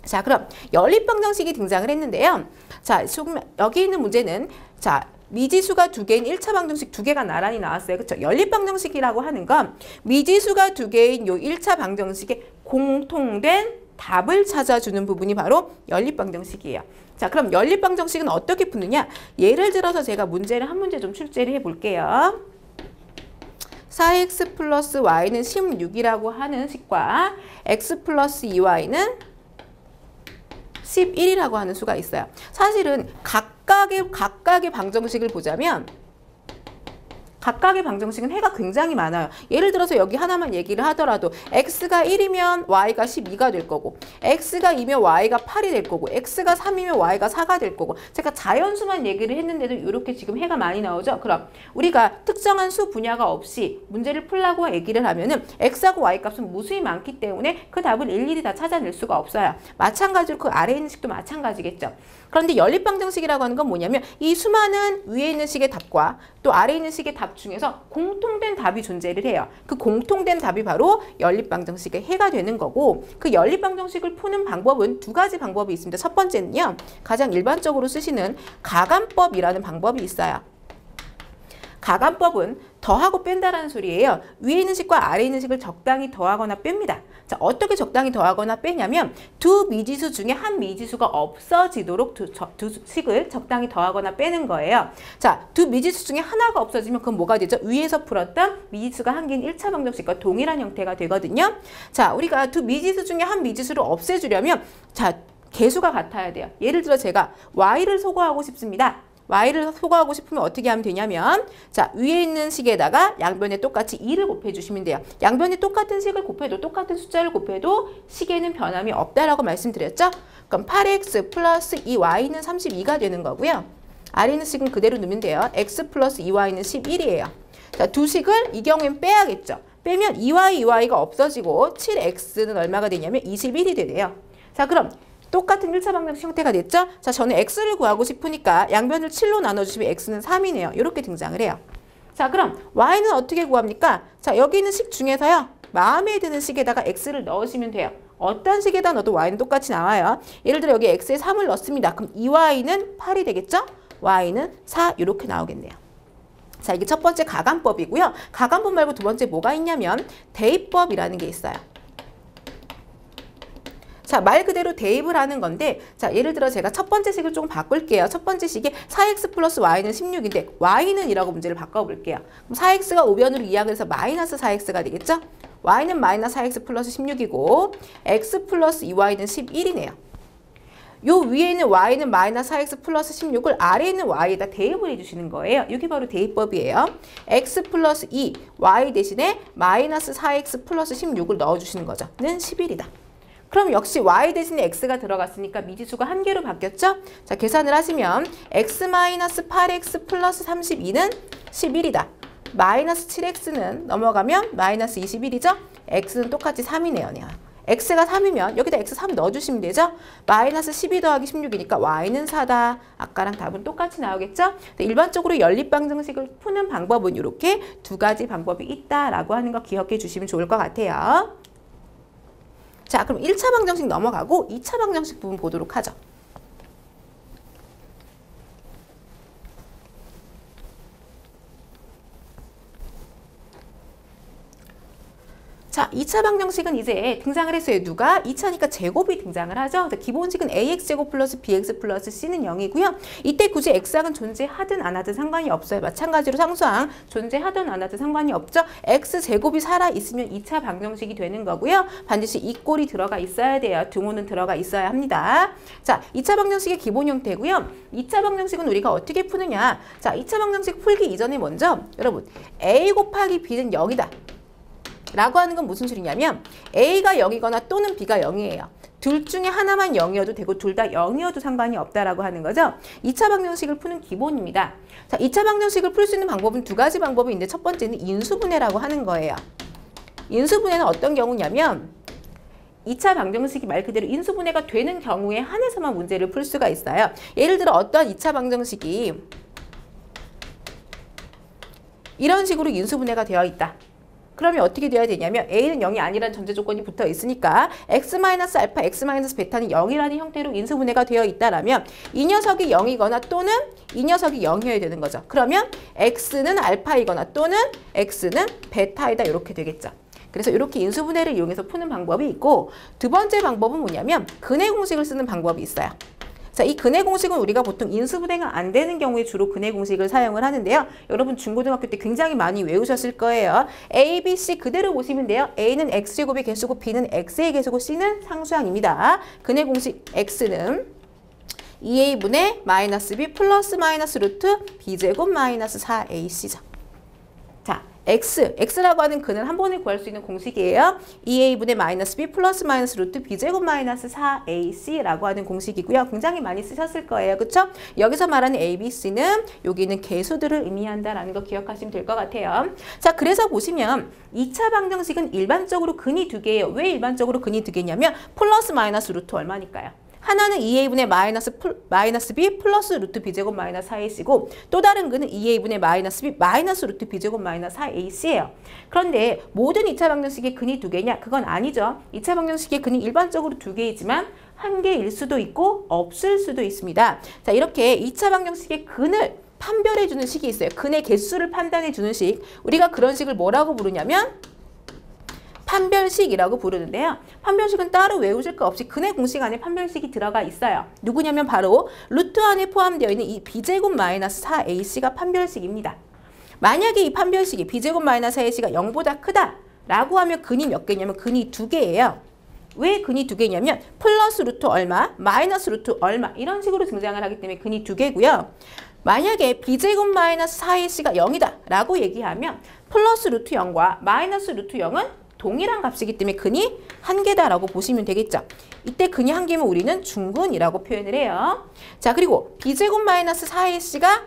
Speaker 1: 자, 그럼 연립방정식이 등장을 했는데요. 자, 여기 있는 문제는 자, 미지수가 두 개인 1차 방정식 두 개가 나란히 나왔어요. 그렇죠? 연립방정식이라고 하는 건 미지수가 두 개인 요 1차 방정식의 공통된 답을 찾아주는 부분이 바로 연립방정식이에요. 자, 그럼 연립방정식은 어떻게 푸느냐? 예를 들어서 제가 문제를 한 문제 좀 출제를 해볼게요. 4x 플러스 y는 16이라고 하는 식과 x 플러스 2y는 11이라고 하는 수가 있어요. 사실은 각각의 방정식을 보자면 각각의 방정식은 해가 굉장히 많아요. 예를 들어서 여기 하나만 얘기를 하더라도 x가 1이면 y가 12가 될 거고 x가 2면 y가 8이 될 거고 x가 3이면 y가 4가 될 거고 제가 자연수만 얘기를 했는데도 이렇게 지금 해가 많이 나오죠. 그럼 우리가 특정한 수 분야가 없이 문제를 풀라고 얘기를 하면은 x하고 y 값은 무수히 많기 때문에 그 답을 일일이 다 찾아낼 수가 없어요. 마찬가지로 그 아래에 있는 식도 마찬가지겠죠. 그런데 연립방정식이라고 하는 건 뭐냐면 이 수많은 위에 있는 식의 답과 또 아래에 있는 식의 답 중에서 공통된 답이 존재를 해요. 그 공통된 답이 바로 연립방정식의 해가 되는 거고 그 연립방정식을 푸는 방법은 두 가지 방법이 있습니다. 첫 번째는요. 가장 일반적으로 쓰시는 가감법이라는 방법이 있어요. 가감법은 더하고 뺀다라는 소리예요. 위에 있는 식과 아래에 있는 식을 적당히 더하거나 뺍니다. 자, 어떻게 적당히 더하거나 빼냐면 두 미지수 중에 한 미지수가 없어지도록 두 식을 적당히 더하거나 빼는 거예요. 자, 두 미지수 중에 하나가 없어지면 그건 뭐가 되죠? 위에서 풀었던 미지수가 한 개인 1차 방정식과 동일한 형태가 되거든요. 자, 우리가 두 미지수 중에 한 미지수를 없애주려면 자, 개수가 같아야 돼요. 예를 들어 제가 y를 소거하고 싶습니다. y를 소거하고 싶으면 어떻게 하면 되냐면 자, 위에 있는 식에다가 양변에 똑같이 2를 곱해주시면 돼요. 양변에 똑같은 식을 곱해도 똑같은 숫자를 곱해도 식에는 변함이 없다라고 말씀드렸죠? 그럼 8x 플러스 2y는 32가 되는 거고요. 아래 있는 식은 그대로 넣으면 돼요. x 플러스 2y는 11이에요. 자, 두 식을 이 경우엔 빼야겠죠. 빼면 2y가 없어지고 7x는 얼마가 되냐면 21이 되네요. 자, 그럼 똑같은 1차 방정식 형태가 됐죠? 자, 저는 x를 구하고 싶으니까 양변을 7로 나눠주시면 x는 3이네요. 이렇게 등장을 해요. 자, 그럼 y는 어떻게 구합니까? 자, 여기 있는 식 중에서요. 마음에 드는 식에다가 x를 넣으시면 돼요. 어떤 식에다 넣어도 y는 똑같이 나와요. 예를 들어 여기 x에 3을 넣습니다. 그럼 2y는 8이 되겠죠? y는 4 이렇게 나오겠네요. 자, 이게 첫 번째 가감법이고요. 가감법 말고 두 번째 뭐가 있냐면 대입법이라는 게 있어요. 자, 말 그대로 대입을 하는 건데 자, 예를 들어 제가 첫 번째 식을 조금 바꿀게요. 첫 번째 식이 4x 플러스 y는 16인데 y는 이라고 문제를 바꿔볼게요. 그럼 4x가 우변으로 이항을 해서 마이너스 4x가 되겠죠? y는 마이너스 4x 플러스 16이고 x 플러스 2y는 11이네요. 요 위에 있는 y는 마이너스 4x 플러스 16을 아래에 있는 y에다 대입을 해주시는 거예요. 이게 바로 대입법이에요. x 플러스 2, y 대신에 마이너스 4x 플러스 16을 넣어주시는 거죠. 는 11이다. 그럼 역시 y 대신에 x가 들어갔으니까 미지수가 한 개로 바뀌었죠? 자, 계산을 하시면 x-8x 플러스 32는 11이다. 마이너스 7x는 넘어가면 마이너스 21이죠? x는 똑같이 3이네요. x가 3이면 여기다 x 3 넣어주시면 되죠? 마이너스 12 더하기 16이니까 y는 4다. 아까랑 답은 똑같이 나오겠죠? 일반적으로 연립방정식을 푸는 방법은 이렇게 두 가지 방법이 있다라고 하는 거 기억해 주시면 좋을 것 같아요. 자, 그럼 1차 방정식 넘어가고 2차 방정식 부분 보도록 하죠. 자, 2차 방정식은 이제 등장을 했어요. 누가? 2차니까 제곱이 등장을 하죠. 기본식은 ax제곱 플러스 bx 플러스 c는 0이고요. 이때 굳이 x항은 존재하든 안 하든 상관이 없어요. 마찬가지로 상수항 존재하든 안 하든 상관이 없죠. x제곱이 살아있으면 2차 방정식이 되는 거고요. 반드시 이 꼴이 들어가 있어야 돼요. 등호는 들어가 있어야 합니다. 자, 2차 방정식의 기본 형태고요. 2차 방정식은 우리가 어떻게 푸느냐. 자, 2차 방정식 풀기 이전에 먼저 여러분 a 곱하기 b는 0이다. 라고 하는 건 무슨 소리냐면 A가 0이거나 또는 B가 0이에요. 둘 중에 하나만 0이어도 되고 둘 다 0이어도 상관이 없다라고 하는 거죠. 2차 방정식을 푸는 기본입니다. 자, 2차 방정식을 풀 수 있는 방법은 두 가지 방법이 있는데 첫 번째는 인수분해라고 하는 거예요. 인수분해는 어떤 경우냐면 2차 방정식이 말 그대로 인수분해가 되는 경우에 한해서만 문제를 풀 수가 있어요. 예를 들어 어떤 2차 방정식이 이런 식으로 인수분해가 되어 있다. 그러면 어떻게 돼야 되냐면 A는 0이 아니라는 전제 조건이 붙어 있으니까 x-알파, x-베타는 0이라는 형태로 인수분해가 되어 있다라면 이 녀석이 0이거나 또는 이 녀석이 0이어야 되는 거죠. 그러면 x는 알파이거나 또는 x는 베타이다 이렇게 되겠죠. 그래서 이렇게 인수분해를 이용해서 푸는 방법이 있고 두 번째 방법은 뭐냐면 근해 공식을 쓰는 방법이 있어요. 자, 이 근해 공식은 우리가 보통 인수분해가 안 되는 경우에 주로 근해 공식을 사용을 하는데요. 여러분 중고등학교 때 굉장히 많이 외우셨을 거예요. A, B, C 그대로 보시면 돼요. A는 X제곱의 개수고 B는 X의 개수고 C는 상수항입니다. 근해 공식 X는 2A분의 마이너스 B 플러스 마이너스 루트 B제곱 마이너스 4AC죠. 자, X라고 하는 근을 한 번에 구할 수 있는 공식이에요. 2A분의 마이너스 B 플러스 마이너스 루트 B제곱 마이너스 4AC라고 하는 공식이고요. 굉장히 많이 쓰셨을 거예요. 그쵸? 여기서 말하는 A, B, C는 여기는 개수들을 의미한다라는 거 기억하시면 될 것 같아요. 자, 그래서 보시면 2차 방정식은 일반적으로 근이 두 개예요. 왜 일반적으로 근이 두 개냐면 플러스 마이너스 루트 얼마니까요. 하나는 2A분의 마이너스 B 플러스 루트 B제곱 마이너스 4AC고 또 다른 근은 2A분의 마이너스 B 마이너스 루트 B제곱 마이너스 4AC예요. 그런데 모든 2차 방정식의 근이 두 개냐? 그건 아니죠. 2차 방정식의 근이 일반적으로 두 개이지만 한 개일 수도 있고 없을 수도 있습니다. 자, 이렇게 2차 방정식의 근을 판별해주는 식이 있어요. 근의 개수를 판단해주는 식. 우리가 그런 식을 뭐라고 부르냐면 판별식이라고 부르는데요. 판별식은 따로 외우실 거 없이 근의 공식 안에 판별식이 들어가 있어요. 누구냐면 바로 루트 안에 포함되어 있는 이 B제곱 마이너스 4AC가 판별식입니다. 만약에 이 판별식이 B제곱 마이너스 4AC가 0보다 크다 라고 하면 근이 몇 개냐면 근이 두 개예요. 왜 근이 두 개냐면 플러스 루트 얼마, 마이너스 루트 얼마 이런 식으로 등장을 하기 때문에 근이 두 개고요. 만약에 B제곱 마이너스 4AC가 0이다 라고 얘기하면 플러스 루트 0과 마이너스 루트 0은 동일한 값이기 때문에 근이 한 개다라고 보시면 되겠죠. 이때 근이 한 개면 우리는 중근이라고 표현을 해요. 자, 그리고 B제곱 마이너스 4AC가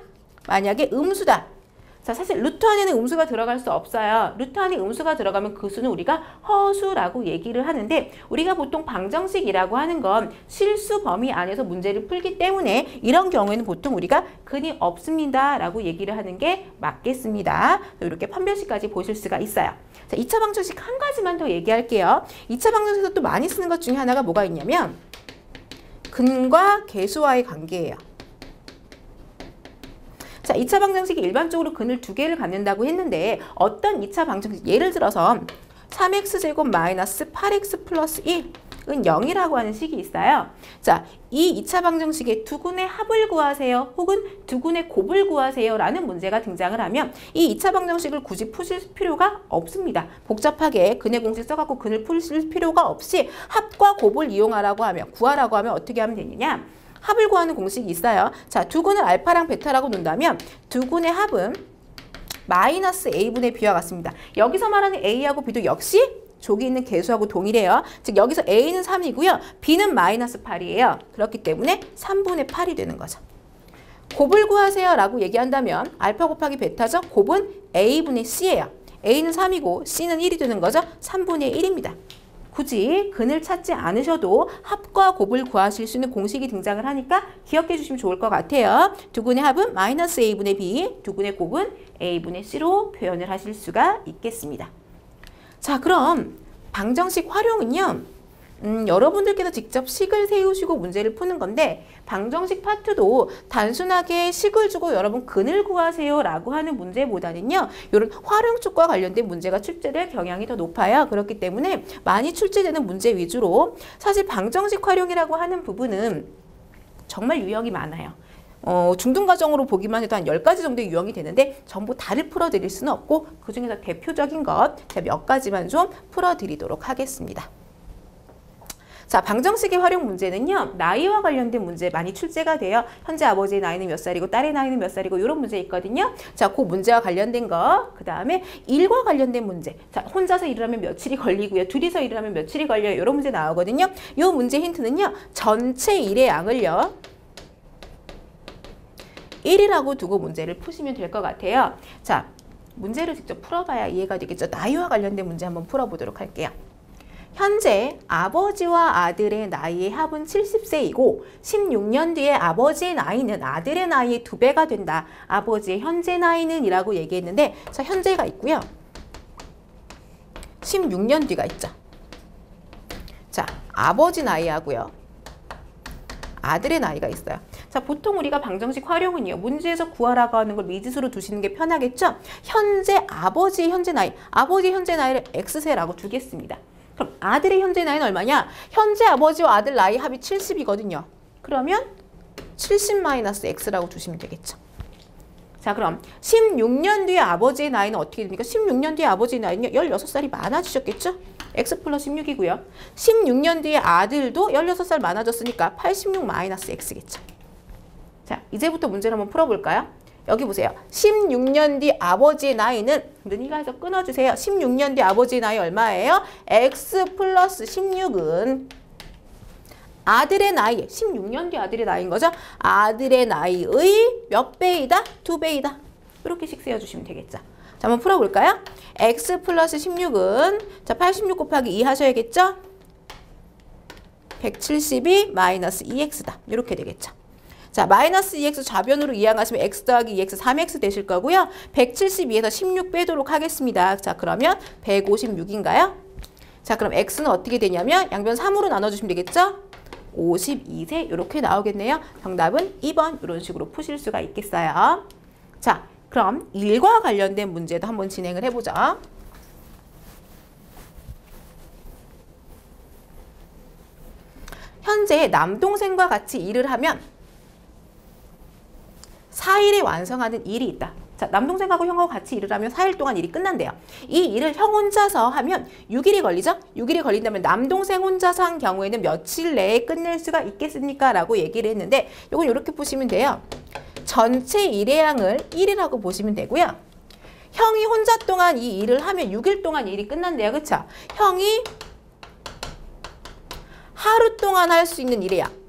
Speaker 1: 만약에 음수다. 자, 사실 루트 안에는 음수가 들어갈 수 없어요. 루트 안에 음수가 들어가면 그 수는 우리가 허수라고 얘기를 하는데 우리가 보통 방정식이라고 하는 건 실수 범위 안에서 문제를 풀기 때문에 이런 경우에는 보통 우리가 근이 없습니다 라고 얘기를 하는 게 맞겠습니다. 이렇게 판별식까지 보실 수가 있어요. 자, 2차 방정식 한 가지만 더 얘기할게요. 2차 방정식에서 또 많이 쓰는 것 중에 하나가 뭐가 있냐면 근과 개수와의 관계예요. 자, 2차 방정식이 일반적으로 근을 두 개를 갖는다고 했는데 어떤 2차 방정식, 예를 들어서 3x제곱 마이너스 8x 플러스 1은 0이라고 하는 식이 있어요. 자, 이 2차 방정식의 두 근의 합을 구하세요. 혹은 두 근의 곱을 구하세요. 라는 문제가 등장을 하면 이 2차 방정식을 굳이 푸실 필요가 없습니다. 복잡하게 근의 공식 써갖고 근을 푸실 필요가 없이 합과 곱을 이용하라고 하면, 구하라고 하면 어떻게 하면 되느냐? 합을 구하는 공식이 있어요. 자, 두 근을 알파랑 베타라고 놓는다면 두 근의 합은 마이너스 A분의 B와 같습니다. 여기서 말하는 A하고 B도 역시 족이 있는 개수하고 동일해요. 즉 여기서 A는 3이고요. B는 마이너스 8이에요. 그렇기 때문에 3분의 8이 되는 거죠. 곱을 구하세요 라고 얘기한다면 알파 곱하기 베타죠. 곱은 A분의 C예요. A는 3이고 C는 1이 되는 거죠. 3분의 1입니다. 굳이 근을 찾지 않으셔도 합과 곱을 구하실 수 있는 공식이 등장을 하니까 기억해 주시면 좋을 것 같아요. 두 근의 합은 마이너스 A분의 B, 두 근의 곱은 A분의 C로 표현을 하실 수가 있겠습니다. 자, 그럼 방정식 활용은요. 여러분들께서 직접 식을 세우시고 문제를 푸는 건데 방정식 파트도 단순하게 식을 주고 여러분 근을 구하세요 라고 하는 문제보다는요. 이런 활용축과 관련된 문제가 출제될 경향이 더 높아요. 그렇기 때문에 많이 출제되는 문제 위주로 사실 방정식 활용이라고 하는 부분은 정말 유형이 많아요. 중등과정으로 보기만 해도 한 10가지 정도의 유형이 되는데 전부 다를 풀어드릴 수는 없고 그중에서 대표적인 것 제가 몇 가지만 좀 풀어드리도록 하겠습니다. 자, 방정식의 활용 문제는요. 나이와 관련된 문제 많이 출제가 돼요. 현재 아버지의 나이는 몇 살이고 딸의 나이는 몇 살이고 이런 문제 있거든요. 자, 그 문제와 관련된 거. 그 다음에 일과 관련된 문제. 자, 혼자서 일을 하면 며칠이 걸리고요. 둘이서 일을 하면 며칠이 걸려요. 이런 문제 나오거든요. 이 문제 힌트는요. 전체 일의 양을요. 1이라고 두고 문제를 푸시면 될 것 같아요. 자, 문제를 직접 풀어봐야 이해가 되겠죠. 나이와 관련된 문제 한번 풀어보도록 할게요. 현재 아버지와 아들의 나이의 합은 70세이고 16년 뒤에 아버지의 나이는 아들의 나이의 2배가 된다. 아버지의 현재 나이는 이라고 얘기했는데 자, 현재가 있고요. 16년 뒤가 있죠. 자, 아버지 나이하고요. 아들의 나이가 있어요. 자, 보통 우리가 방정식 활용은요. 문제에서 구하라고 하는 걸 미지수로 두시는 게 편하겠죠? 현재 아버지의 현재 나이, 아버지의 현재 나이를 X세라고 두겠습니다. 그럼 아들의 현재 나이는 얼마냐? 현재 아버지와 아들 나이 합이 70이거든요. 그러면 70-X라고 두시면 되겠죠. 자, 그럼 16년 뒤에 아버지의 나이는 어떻게 됩니까? 16년 뒤에 아버지의 나이는요. 16살이 많아지셨겠죠? X 플러스 16이고요. 16년 뒤에 아들도 16살 많아졌으니까 86-X겠죠. 자, 이제부터 문제를 한번 풀어볼까요? 여기 보세요. 16년 뒤 아버지의 나이는 눈이가 해서 끊어주세요. 16년 뒤 아버지의 나이 얼마예요? X 플러스 16은 아들의 나이, 16년 뒤 아들의 나이인 거죠? 아들의 나이의 몇 배이다? 2배이다. 이렇게 식 세워주시면 되겠죠. 자, 한번 풀어볼까요? X 플러스 16은 자, 86 곱하기 2 하셔야겠죠? 172-2x다. 이렇게 되겠죠. 자, 마이너스 2x 좌변으로 이항하시면 x 더하기 2x 3x 되실 거고요. 172에서 16 빼도록 하겠습니다. 자, 그러면 156인가요? 자, 그럼 x는 어떻게 되냐면 양변 3으로 나눠주시면 되겠죠? 52세 이렇게 나오겠네요. 정답은 2번 이런 식으로 푸실 수가 있겠어요. 자, 그럼 일과 관련된 문제도 한번 진행을 해보죠. 현재 남동생과 같이 일을 하면 4일에 완성하는 일이 있다. 자, 남동생하고 형하고 같이 일을 하면 4일 동안 일이 끝난대요. 이 일을 형 혼자서 하면 6일이 걸리죠? 6일이 걸린다면 남동생 혼자서 한 경우에는 며칠 내에 끝낼 수가 있겠습니까? 라고 얘기를 했는데 이건 이렇게 보시면 돼요. 전체 일의 양을 1이라고 보시면 되고요. 형이 혼자 동안 이 일을 하면 6일 동안 일이 끝난대요. 그쵸? 형이 하루 동안 할 수 있는 일의 양.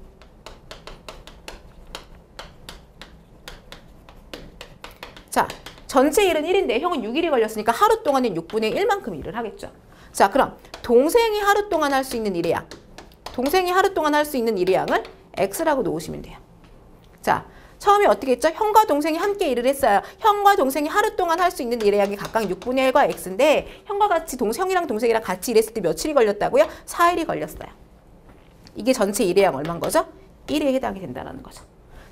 Speaker 1: 자, 전체 일은 1인데 형은 6일이 걸렸으니까 하루 동안은 6분의 1만큼 일을 하겠죠. 자, 그럼 동생이 하루 동안 할 수 있는 일의 양. 동생이 하루 동안 할 수 있는 일의 양을 X라고 놓으시면 돼요. 자, 처음에 어떻게 했죠? 형과 동생이 함께 일을 했어요. 형과 동생이 하루 동안 할 수 있는 일의 양이 각각 6분의 1과 X인데 형과 같이 형이랑 동생이랑 같이 일했을 때 며칠이 걸렸다고요? 4일이 걸렸어요. 이게 전체 일의 양 얼마인 거죠? 1에 해당이 된다는 거죠.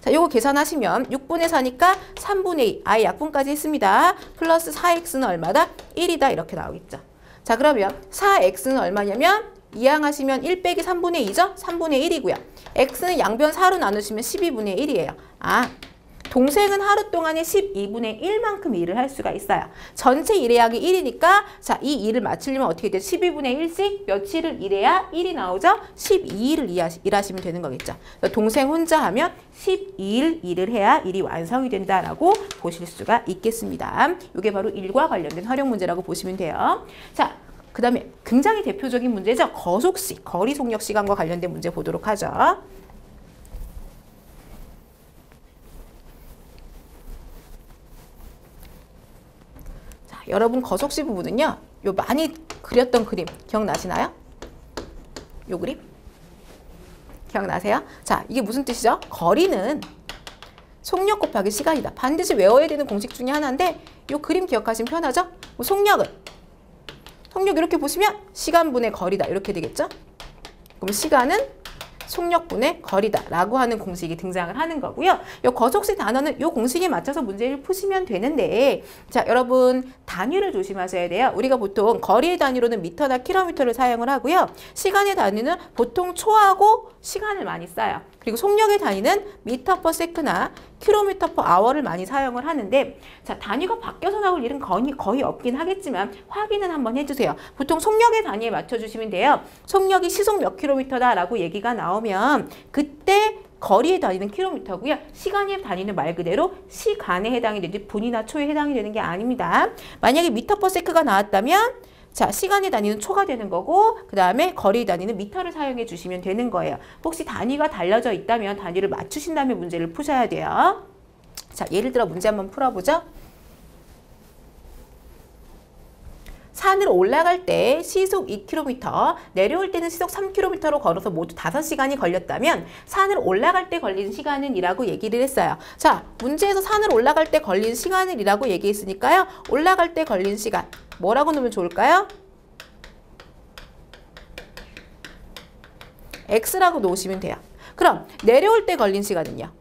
Speaker 1: 자, 요거 계산하시면 6분의 4니까 3분의 2, 아예 약분까지 했습니다. 플러스 4x는 얼마다? 1이다 이렇게 나오겠죠. 자, 그러면 4x는 얼마냐면 이항하시면 1 빼기 3분의 2죠? 3분의 1이고요. x는 양변 4로 나누시면 12분의 1이에요. 아, 동생은 하루 동안에 12분의 1만큼 일을 할 수가 있어요. 전체 일의 양이 1이니까 자, 이 일을 맞추려면 어떻게 돼요? 12분의 1씩 며칠을 일해야 1이 나오죠? 12일을 일하시면 되는 거겠죠. 동생 혼자 하면 12일 일을 해야 일이 완성이 된다라고 보실 수가 있겠습니다. 이게 바로 일과 관련된 활용 문제라고 보시면 돼요. 자, 그 다음에 굉장히 대표적인 문제죠. 거속시, 거리 속력 시간과 관련된 문제 보도록 하죠. 여러분 거속시 부분은요. 요 많이 그렸던 그림 기억나시나요? 요 그림? 기억나세요? 자, 이게 무슨 뜻이죠? 거리는 속력 곱하기 시간이다. 반드시 외워야 되는 공식 중에 하나인데 요 그림 기억하시면 편하죠? 속력은 속력 이렇게 보시면 시간분의 거리다. 이렇게 되겠죠? 그럼 시간은 속력분의 거리다라고 하는 공식이 등장을 하는 거고요. 이 거속식 단어는 이 공식에 맞춰서 문제를 푸시면 되는데, 자, 여러분 단위를 조심하셔야 돼요. 우리가 보통 거리의 단위로는 미터나 킬로미터를 사용을 하고요. 시간의 단위는 보통 초하고 시간을 많이 써요. 그리고 속력의 단위는 미터 퍼 세크나 킬로미터 퍼 아워를 많이 사용을 하는데, 자, 단위가 바뀌어서 나올 일은 거의 없긴 하겠지만 확인은 한번 해주세요. 보통 속력의 단위에 맞춰주시면 돼요. 속력이 시속 몇 킬로미터다라고 얘기가 나오면 그때 거리의 단위는 킬로미터고요. 시간의 단위는 말 그대로 시간에 해당이 되지 분이나 초에 해당이 되는 게 아닙니다. 만약에 미터 퍼 세크가 나왔다면 자, 시간의 단위는 초가 되는 거고 그 다음에 거리의 단위는 미터를 사용해 주시면 되는 거예요. 혹시 단위가 달라져 있다면 단위를 맞추신 다음에 문제를 푸셔야 돼요. 자, 예를 들어 문제 한번 풀어보죠. 산을 올라갈 때 시속 2km, 내려올 때는 시속 3km로 걸어서 모두 5시간이 걸렸다면 산을 올라갈 때 걸린 시간은 이라고 얘기를 했어요. 자, 문제에서 산을 올라갈 때 걸린 시간을 이라고 얘기했으니까요. 올라갈 때 걸린 시간 뭐라고 넣으면 좋을까요? X라고 놓으시면 돼요. 그럼 내려올 때 걸린 시간은요?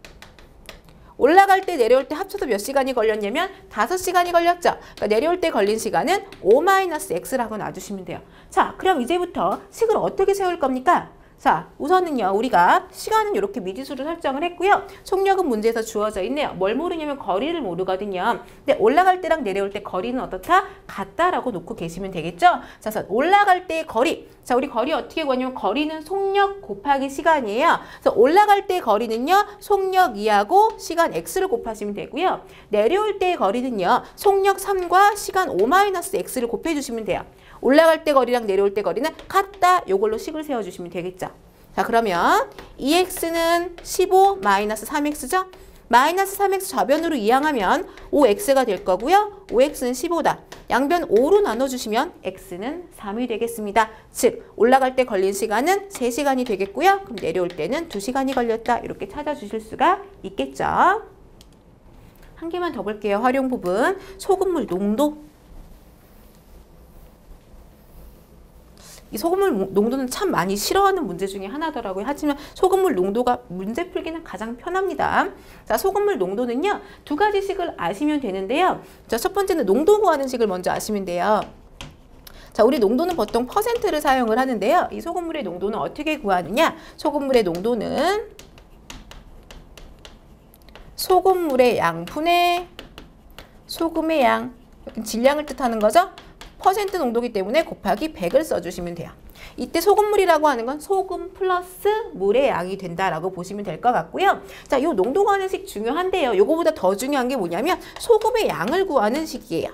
Speaker 1: 올라갈 때 내려올 때 합쳐서 몇 시간이 걸렸냐면 5시간이 걸렸죠. 그러니까 내려올 때 걸린 시간은 O-X라고 놔주시면 돼요. 자, 그럼 이제부터 식을 어떻게 세울 겁니까? 자, 우선은요, 우리가 시간은 이렇게 미지수를 설정을 했고요. 속력은 문제에서 주어져 있네요. 뭘 모르냐면 거리를 모르거든요. 근데 올라갈 때랑 내려올 때 거리는 어떻다? 같다라고 놓고 계시면 되겠죠? 자, 그래서 올라갈 때의 거리. 자, 우리 거리 어떻게 구하냐면 거리는 속력 곱하기 시간이에요. 그래서 올라갈 때의 거리는요, 속력 2하고 시간 X를 곱하시면 되고요. 내려올 때의 거리는요, 속력 3과 시간 O-X를 곱해주시면 돼요. 올라갈 때 거리랑 내려올 때 거리는 같다. 요걸로 식을 세워주시면 되겠죠. 자, 그러면 2x는 15 마이너스 3x죠. 마이너스 3x 좌변으로 이항하면 5x가 될 거고요. 5x는 15다. 양변 5로 나눠주시면 x는 3이 되겠습니다. 즉 올라갈 때 걸린 시간은 3시간이 되겠고요. 그럼 내려올 때는 2시간이 걸렸다. 이렇게 찾아주실 수가 있겠죠. 한 개만 더 볼게요. 활용 부분. 소금물 농도. 이 소금물 농도는 참 많이 싫어하는 문제 중에 하나더라고요. 하지만 소금물 농도가 문제 풀기는 가장 편합니다. 자, 소금물 농도는요, 2가지식을 아시면 되는데요. 자, 첫 번째는 농도 구하는 식을 먼저 아시면 돼요. 자, 우리 농도는 보통 퍼센트를 사용을 하는데요. 이 소금물의 농도는 어떻게 구하느냐? 소금물의 농도는 소금물의 양 분의 소금의 양, 질량을 뜻하는 거죠? 퍼센트 농도이기 때문에 곱하기 100을 써주시면 돼요. 이때 소금물이라고 하는 건 소금 플러스 물의 양이 된다라고 보시면 될 것 같고요. 자, 요 농도 구하는 식 중요한데요. 요거보다 더 중요한 게 뭐냐면 소금의 양을 구하는 식이에요.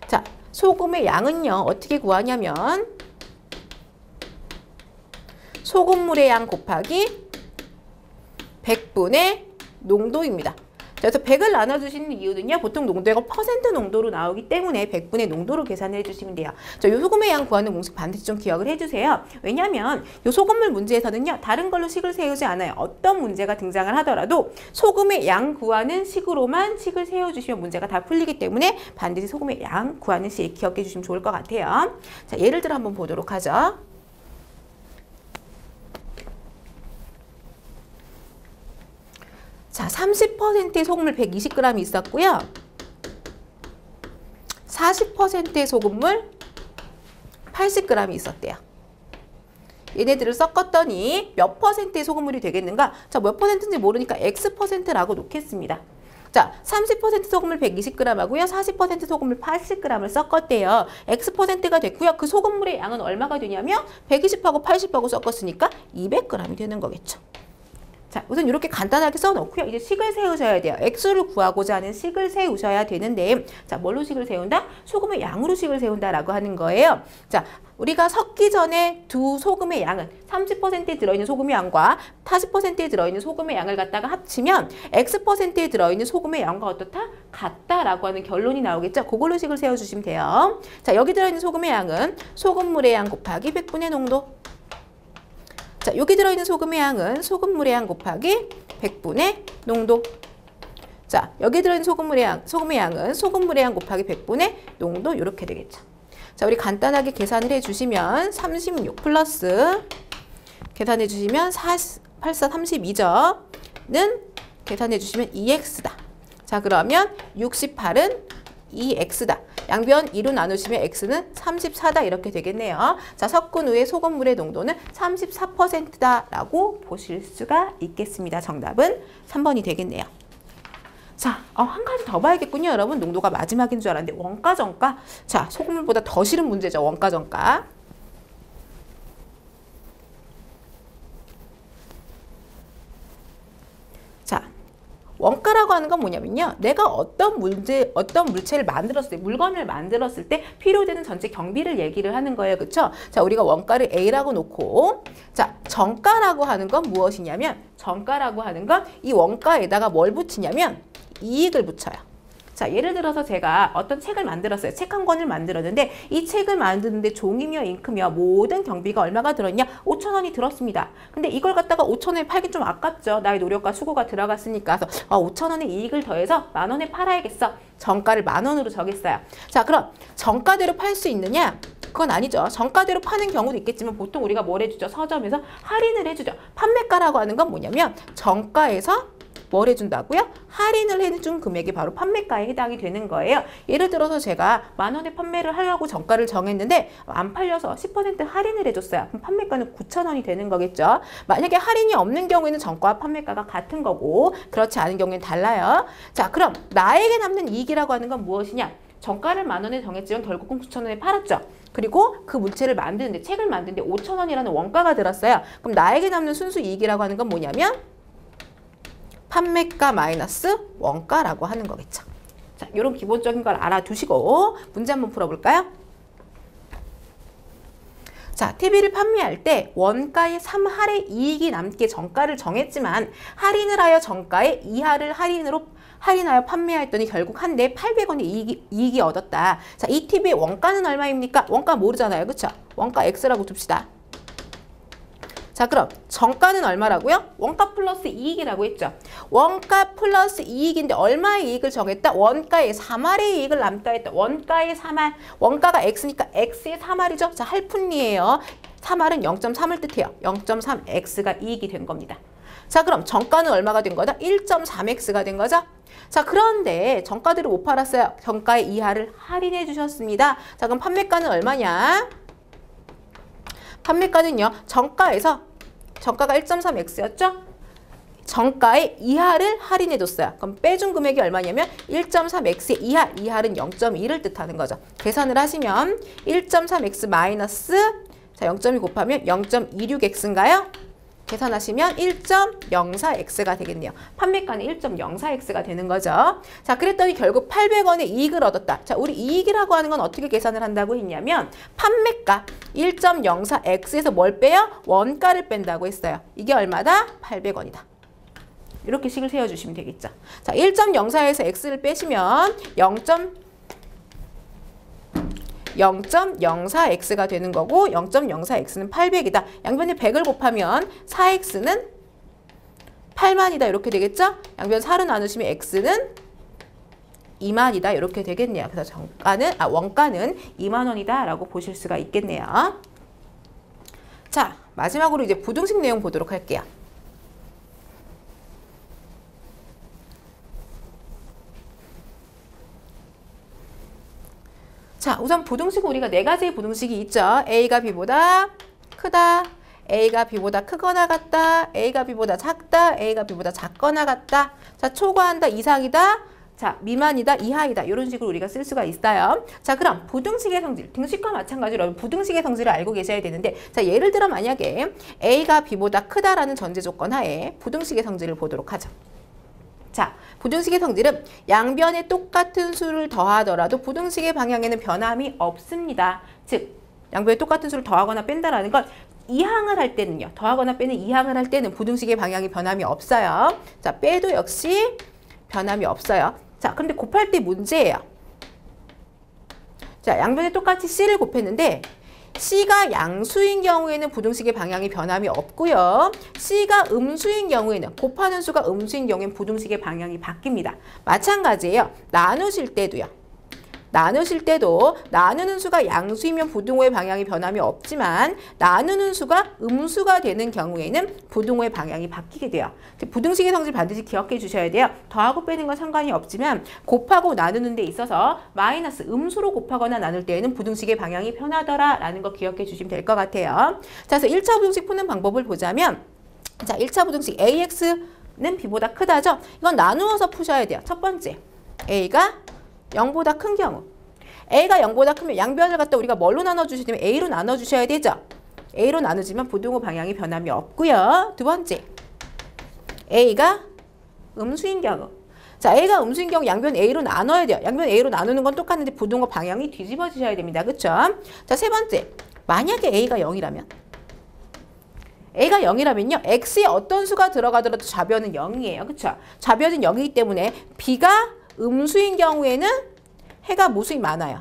Speaker 1: 자, 소금의 양은요, 어떻게 구하냐면 소금물의 양 곱하기 100분의 농도입니다. 그래서 100을 나눠주시는 이유는요, 보통 농도가 퍼센트 농도로 나오기 때문에 100분의 농도로 계산을 해주시면 돼요. 자, 요 소금의 양 구하는 공식 반드시 좀 기억을 해주세요. 왜냐하면 요 소금물 문제에서는요, 다른 걸로 식을 세우지 않아요. 어떤 문제가 등장을 하더라도 소금의 양 구하는 식으로만 식을 세워주시면 문제가 다 풀리기 때문에 반드시 소금의 양 구하는 식 기억해 주시면 좋을 것 같아요. 자, 예를 들어 한번 보도록 하죠. 자, 30%의 소금물 120g이 있었고요. 40%의 소금물 80g이 있었대요. 얘네들을 섞었더니 몇 퍼센트의 소금물이 되겠는가? 자, 몇 퍼센트인지 모르니까 X%라고 놓겠습니다. 자, 30% 소금물 120g 하고요. 40% 소금물 80g을 섞었대요. X%가 됐고요. 그 소금물의 양은 얼마가 되냐면 120하고 80하고 섞었으니까 200g이 되는 거겠죠. 자, 우선 이렇게 간단하게 써놓고요. 이제 식을 세우셔야 돼요. X를 구하고자 하는 식을 세우셔야 되는데, 자, 뭘로 식을 세운다? 소금의 양으로 식을 세운다라고 하는 거예요. 자, 우리가 섞기 전에 두 소금의 양은 30%에 들어있는 소금의 양과 40%에 들어있는 소금의 양을 갖다가 합치면 X%에 들어있는 소금의 양과 어떻다? 같다라고 하는 결론이 나오겠죠? 그걸로 식을 세워주시면 돼요. 자, 여기 들어있는 소금의 양은 소금물의 양 곱하기 100분의 농도. 자, 여기 들어있는 소금의 양은 소금물의 양 곱하기 100분의 농도. 자, 여기 들어있는 소금의 양은 소금물의 양 곱하기 100분의 농도. 이렇게 되겠죠. 자, 우리 간단하게 계산을 해주시면 36 플러스 계산해 주시면 84 32죠. 는 계산해 주시면 2x다. 자, 그러면 68은 2x다. 양변 2로 나누시면 x는 34다 이렇게 되겠네요. 자, 섞은 후에 소금물의 농도는 34%다 라고 보실 수가 있겠습니다. 정답은 3번이 되겠네요. 자, 한 가지 더 봐야겠군요. 여러분, 농도가 마지막인 줄 알았는데 원가 정가. 자, 소금물보다 더 싫은 문제죠. 원가 정가. 자, 원가라고 하는 건 뭐냐면요. 내가 어떤 물체를 만들었을 때, 물건을 만들었을 때 필요되는 전체 경비를 얘기를 하는 거예요. 그쵸? 자, 우리가 원가를 A라고 놓고, 자, 정가라고 하는 건 무엇이냐면, 정가라고 하는 건 이 원가에다가 뭘 붙이냐면, 이익을 붙여요. 자, 예를 들어서 제가 어떤 책을 만들었어요. 책 한 권을 만들었는데 이 책을 만드는데 종이며 잉크며 모든 경비가 얼마가 들었냐? 5,000원이 들었습니다. 근데 이걸 갖다가 5,000원에 팔긴 좀 아깝죠. 나의 노력과 수고가 들어갔으니까. 그래서 5,000원의 이익을 더해서 10,000원에 팔아야겠어. 정가를 10,000원으로 정했어요. 자, 그럼 정가대로 팔 수 있느냐? 그건 아니죠. 정가대로 파는 경우도 있겠지만 보통 우리가 뭘 해주죠? 서점에서 할인을 해주죠. 판매가라고 하는 건 뭐냐면 정가에서 뭘 해준다고요? 할인을 해준 금액이 바로 판매가에 해당이 되는 거예요. 예를 들어서 제가 10,000원에 판매를 하려고 정가를 정했는데 안 팔려서 10% 할인을 해줬어요. 그럼 판매가는 9,000원이 되는 거겠죠. 만약에 할인이 없는 경우에는 정가와 판매가가 같은 거고 그렇지 않은 경우에는 달라요. 자, 그럼 나에게 남는 이익이라고 하는 건 무엇이냐? 정가를 10,000원에 정했지만 결국은 9,000원에 팔았죠. 그리고 그 물체를 만드는데 책을 만드는데 5,000원이라는 원가가 들었어요. 그럼 나에게 남는 순수 이익이라고 하는 건 뭐냐면 판매가 마이너스 원가라고 하는 거겠죠. 자, 이런 기본적인 걸 알아두시고 문제 한번 풀어볼까요? 자, TV를 판매할 때 원가의 3할의 이익이 남게 정가를 정했지만 할인을 하여 정가의 2할을 할인하여 판매했더니 결국 한 대에 800원의 이익이 얻었다. 자, 이 TV의 원가는 얼마입니까? 원가 모르잖아요. 그쵸? 원가 X라고 둡시다. 자, 그럼 정가는 얼마라고요? 원가 플러스 이익이라고 했죠. 원가 플러스 이익인데 얼마의 이익을 정했다? 원가의 3할의 이익을 남다 했다. 원가의 3할. 원가가 X니까 X의 3할이죠. 자, 할푼이에요. 3할은 0.3을 뜻해요. 0.3X가 이익이 된 겁니다. 자, 그럼 정가는 얼마가 된 거다? 1.3X가 된 거죠. 자, 그런데 정가대로 못 팔았어요. 정가의 2할을 할인해 주셨습니다. 자, 그럼 판매가는 얼마냐? 판매가는요. 정가가 1.3X였죠? 정가의 2할을 할인해줬어요. 그럼 빼준 금액이 얼마냐면 1.3X의 2할, 2할은 0.2를 뜻하는 거죠. 계산을 하시면 1.3X 마이너스, 자, 0.2 곱하면 0.26X인가요? 계산하시면 1.04X가 되겠네요. 판매가는 1.04X가 되는 거죠. 자, 그랬더니 결국 800원의 이익을 얻었다. 자, 우리 이익이라고 하는 건 어떻게 계산을 한다고 했냐면 판매가 1.04X에서 뭘 빼요? 원가를 뺀다고 했어요. 이게 얼마다? 800원이다. 이렇게 식을 세워주시면 되겠죠. 자, 1.04에서 X를 빼시면 0.04X가 되는 거고 0.04X는 800이다. 양변에 100을 곱하면 4X는 8만이다. 이렇게 되겠죠? 양변 4로 나누시면 X는 2만이다. 이렇게 되겠네요. 그래서 원가는 2만 원이다 라고 보실 수가 있겠네요. 자, 마지막으로 이제 부등식 내용 보도록 할게요. 자, 우선 부등식은 우리가 4가지의 부등식이 있죠. A가 B보다 크다, A가 B보다 크거나 같다, A가 B보다 작다, A가 B보다 작거나 같다. 자, 초과한다, 이상이다, 자, 미만이다, 이하이다. 이런 식으로 우리가 쓸 수가 있어요. 자, 그럼 부등식의 성질, 등식과 마찬가지로 부등식의 성질을 알고 계셔야 되는데, 자, 예를 들어 만약에 A가 B보다 크다라는 전제 조건 하에 부등식의 성질을 보도록 하죠. 자, 부등식의 성질은 양변에 똑같은 수를 더하더라도 부등식의 방향에는 변함이 없습니다. 즉, 양변에 똑같은 수를 더하거나 뺀다라는 건 이항을 할 때는요. 더하거나 빼는 이항을 할 때는 부등식의 방향이 변함이 없어요. 자, 빼도 역시 변함이 없어요. 자, 근데 곱할 때 문제예요. 자, 양변에 똑같이 C를 곱했는데 C가 양수인 경우에는 부등식의 방향이 변함이 없고요. C가 음수인 경우에는, 곱하는 수가 음수인 경우에는 부등식의 방향이 바뀝니다. 마찬가지예요. 나누실 때도요. 나누실 때도 나누는 수가 양수이면 부등호의 방향이 변함이 없지만 나누는 수가 음수가 되는 경우에는 부등호의 방향이 바뀌게 돼요. 부등식의 성질 반드시 기억해 주셔야 돼요. 더하고 빼는 건 상관이 없지만 곱하고 나누는 데 있어서 마이너스 음수로 곱하거나 나눌 때에는 부등식의 방향이 변하더라 라는 거 기억해 주시면 될 것 같아요. 자, 그래서 1차 부등식 푸는 방법을 보자면 자, 1차 부등식 AX는 B보다 크다죠? 이건 나누어서 푸셔야 돼요. 첫 번째, A가 0보다 큰 경우. A가 0보다 크면 양변을 갖다 우리가 뭘로 나눠주셔야 되면 A로 나눠주셔야 되죠? A로 나누지만 부등호 방향이 변함이 없고요. 두 번째, A가 음수인 경우. 자, A가 음수인 경우 양변 A로 나눠야 돼요. 양변 A로 나누는 건 똑같은데 부등호 방향이 뒤집어지셔야 됩니다. 그쵸? 자, 세 번째, 만약에 A가 0이라면 A가 0이라면요. X에 어떤 수가 들어가더라도 좌변은 0이에요. 그쵸? 좌변은 0이기 때문에 B가 음수인 경우에는 해가 무수히 많아요.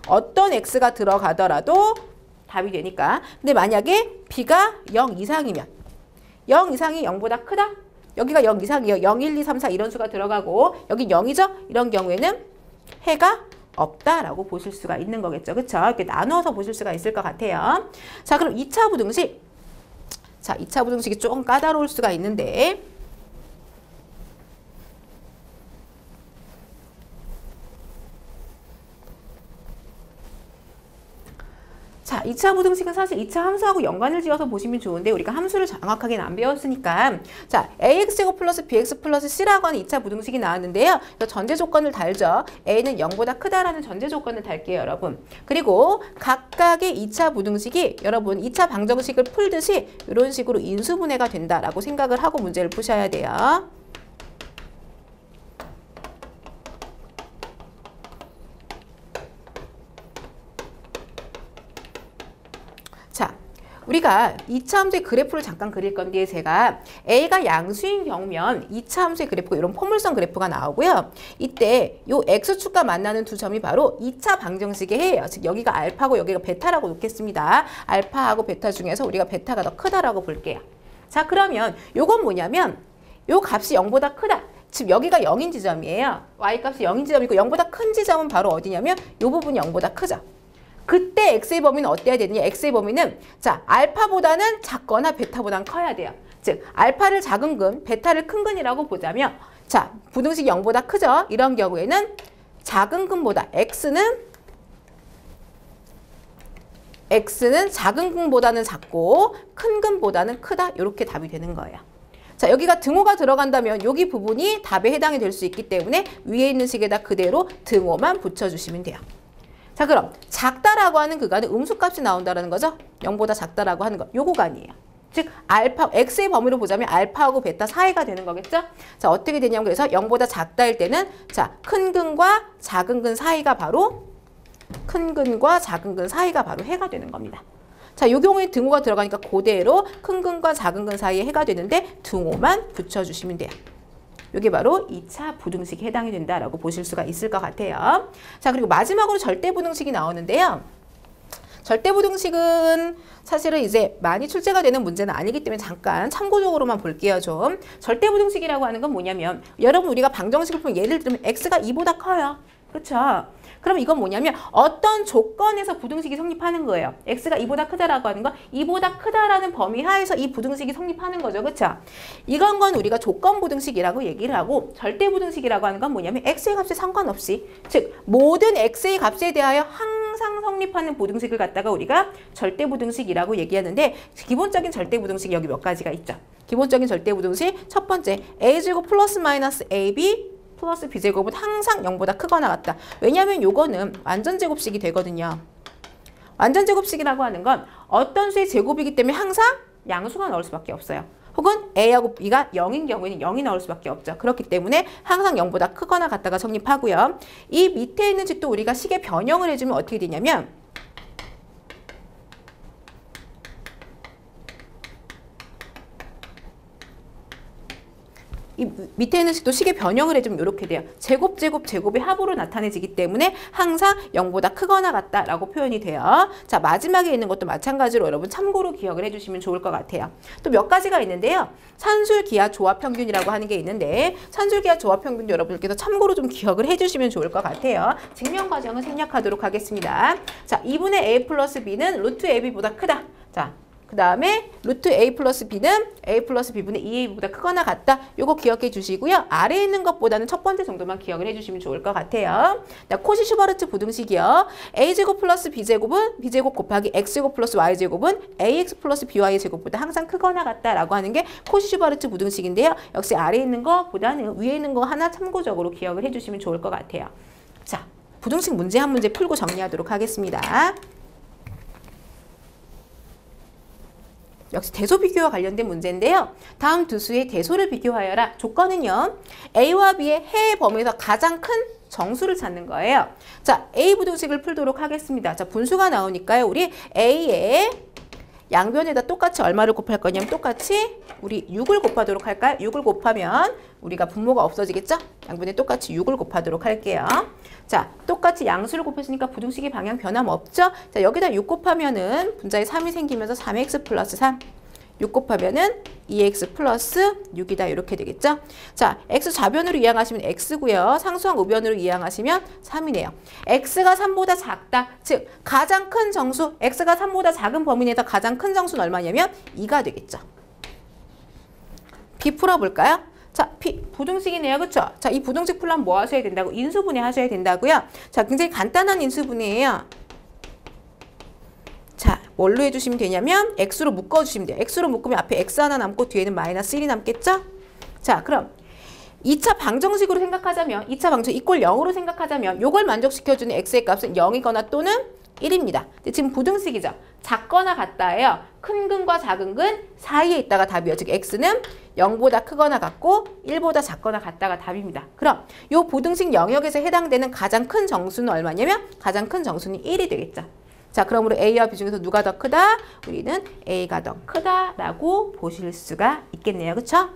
Speaker 1: 어떤 X가 들어가더라도 답이 되니까. 근데 만약에 B가 0 이상이면 0 이상이 0보다 크다? 여기가 0 이상이에요. 0, 1, 2, 3, 4 이런 수가 들어가고 여긴 0이죠? 이런 경우에는 해가 없다라고 보실 수가 있는 거겠죠. 그쵸? 이렇게 나눠서 보실 수가 있을 것 같아요. 자, 그럼 2차 부등식. 자, 2차 부등식이 조금 까다로울 수가 있는데 자, 2차 부등식은 사실 2차 함수하고 연관을 지어서 보시면 좋은데 우리가 함수를 정확하게는 안 배웠으니까 자, AX제곱 플러스 BX 플러스 C라고 하는 2차 부등식이 나왔는데요. 전제 조건을 달죠. A는 0보다 크다라는 전제 조건을 달게요, 여러분. 그리고 각각의 2차 부등식이 여러분 2차 방정식을 풀듯이 이런 식으로 인수분해가 된다라고 생각을 하고 문제를 푸셔야 돼요. 자, 우리가 2차 함수의 그래프를 잠깐 그릴 건데 제가 A가 양수인 경우면 2차 함수의 그래프가 이런 포물선 그래프가 나오고요. 이때 요 X축과 만나는 두 점이 바로 2차 방정식의 해예요. 즉 여기가 알파고 여기가 베타라고 놓겠습니다. 알파하고 베타 중에서 우리가 베타가 더 크다라고 볼게요. 자, 그러면 요건 뭐냐면 요 값이 0보다 크다. 즉 여기가 0인 지점이에요. Y값이 0인 지점이고 0보다 큰 지점은 바로 어디냐면 요 부분이 0보다 크죠. 그때 X의 범위는 어때야 되느냐? X의 범위는 자, 알파보다는 작거나 베타보다는 커야 돼요. 즉, 알파를 작은 근, 베타를 큰 근이라고 보자면 자, 부등식 0보다 크죠? 이런 경우에는 작은 근보다 X는 작은 근보다는 작고 큰 근보다는 크다. 이렇게 답이 되는 거예요. 자, 여기가 등호가 들어간다면 여기 부분이 답에 해당이 될 수 있기 때문에 위에 있는 식에다 그대로 등호만 붙여주시면 돼요. 자, 그럼 작다라고 하는 그간은 음수값이 나온다는 거죠. 0보다 작다라고 하는 거. 요 구간이에요. 즉 알파, x의 범위로 보자면 알파하고 베타 사이가 되는 거겠죠. 자, 어떻게 되냐면 그래서 0보다 작다일 때는 자, 큰 근과 작은 근 사이가 바로 해가 되는 겁니다. 자, 요 경우에 등호가 들어가니까 그대로 큰 근과 작은 근 사이에 해가 되는데 등호만 붙여주시면 돼요. 이게 바로 2차 부등식에 해당이 된다라고 보실 수가 있을 것 같아요. 자, 그리고 마지막으로 절대부등식이 나오는데요. 절대부등식은 사실은 이제 많이 출제가 되는 문제는 아니기 때문에 잠깐 참고적으로만 볼게요, 좀. 절대부등식이라고 하는 건 뭐냐면 여러분 우리가 방정식을 보면 예를 들면 x가 2보다 커요. 그렇죠? 그럼 이건 뭐냐면 어떤 조건에서 부등식이 성립하는 거예요. x가 2보다 크다라고 하는 건 2보다 크다라는 범위 하에서 이 부등식이 성립하는 거죠. 그렇죠? 이건 건 우리가 조건 부등식이라고 얘기를 하고 절대 부등식이라고 하는 건 뭐냐면 x의 값에 상관없이 즉 모든 x의 값에 대하여 항상 성립하는 부등식을 갖다가 우리가 절대 부등식이라고 얘기하는데 기본적인 절대 부등식이 여기 몇 가지가 있죠. 기본적인 절대 부등식 첫 번째 a제곱 플러스 마이너스 ab 플러스 b제곱은 항상 0보다 크거나 같다. 왜냐하면 요거는 완전제곱식이 되거든요. 완전제곱식이라고 하는 건 어떤 수의 제곱이기 때문에 항상 양수가 나올 수밖에 없어요. 혹은 a하고 b가 0인 경우에는 0이 나올 수밖에 없죠. 그렇기 때문에 항상 0보다 크거나 같다가 성립하고요. 이 밑에 있는 식도 우리가 식의 변형을 해주면 어떻게 되냐면 이 밑에 있는 식도 식의 변형을 해주면 이렇게 돼요. 제곱, 제곱, 제곱의 합으로 나타내지기 때문에 항상 0보다 크거나 같다라고 표현이 돼요. 자, 마지막에 있는 것도 마찬가지로 여러분 참고로 기억을 해주시면 좋을 것 같아요. 또 몇 가지가 있는데요. 산술기하 조합평균이라고 하는 게 있는데 산술기하 조합평균도 여러분들께서 참고로 좀 기억을 해주시면 좋을 것 같아요. 증명 과정은 생략하도록 하겠습니다. 자, 2분의 a 플러스 b는 루트 ab보다 크다. 자, 그 다음에 루트 a 플러스 b는 a 플러스 b분의 2a보다 크거나 같다. 요거 기억해 주시고요. 아래에 있는 것보다는 첫 번째 정도만 기억을 해주시면 좋을 것 같아요. 자, 코시-슈바르트 부등식이요. a제곱 플러스 b제곱은 b제곱 곱하기 x제곱 플러스 y제곱은 ax 플러스 by의 제곱보다 항상 크거나 같다라고 하는 게 코시-슈바르트 부등식인데요. 역시 아래에 있는 것보다는 위에 있는 거 하나 참고적으로 기억을 해주시면 좋을 것 같아요. 자, 부등식 문제 한 문제 풀고 정리하도록 하겠습니다. 역시 대소 비교와 관련된 문제인데요. 다음 두 수의 대소를 비교하여라. 조건은요. A와 B의 해의 범위에서 가장 큰 정수를 찾는 거예요. 자, A 부등식을 풀도록 하겠습니다. 자, 분수가 나오니까요. 우리 A의 양변에다 똑같이 얼마를 곱할 거냐면 똑같이 우리 6을 곱하도록 할까요? 6을 곱하면 우리가 분모가 없어지겠죠? 양변에 똑같이 6을 곱하도록 할게요. 자, 똑같이 양수를 곱했으니까 부등식의 방향 변함없죠? 자, 여기다 6 곱하면은 분자에 3이 생기면서 3x 플러스 3. 6 곱하면은 2x 플러스 6이다. 이렇게 되겠죠? 자, x 좌변으로 이항하시면 x고요. 상수항 우변으로 이항하시면 3이네요. x가 3보다 작다. 즉, 가장 큰 정수, x가 3보다 작은 범위 내에서 가장 큰 정수는 얼마냐면 2가 되겠죠. b 풀어볼까요? 자, 부등식이네요. 그쵸? 자, 이 부등식 풀려면 뭐 하셔야 된다고? 인수분해 하셔야 된다고요? 자, 굉장히 간단한 인수분해예요. 자, 뭘로 해주시면 되냐면 x로 묶어주시면 돼요. x로 묶으면 앞에 x 하나 남고 뒤에는 마이너스 1이 남겠죠? 자, 그럼 2차 방정식으로 생각하자면 2차 방정식 이꼴 0으로 생각하자면 요걸 만족시켜주는 x의 값은 0이거나 또는 1입니다. 근데 지금 부등식이죠. 작거나 같다예요. 큰 근과 작은 근 사이에 있다가 답이에요. 즉 x는 0보다 크거나 같고 1보다 작거나 같다가 답입니다. 그럼 이 부등식 영역에서 해당되는 가장 큰 정수는 얼마냐면 가장 큰 정수는 1이 되겠죠. 자, 그러므로 A와 B 중에서 누가 더 크다? 우리는 A가 더 크다라고 보실 수가 있겠네요. 그렇죠?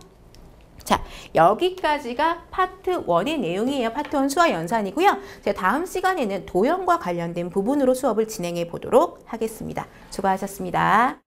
Speaker 1: 자, 여기까지가 파트 1의 내용이에요. 파트 1 수와 연산이고요. 제가 다음 시간에는 도형과 관련된 부분으로 수업을 진행해 보도록 하겠습니다. 수고하셨습니다.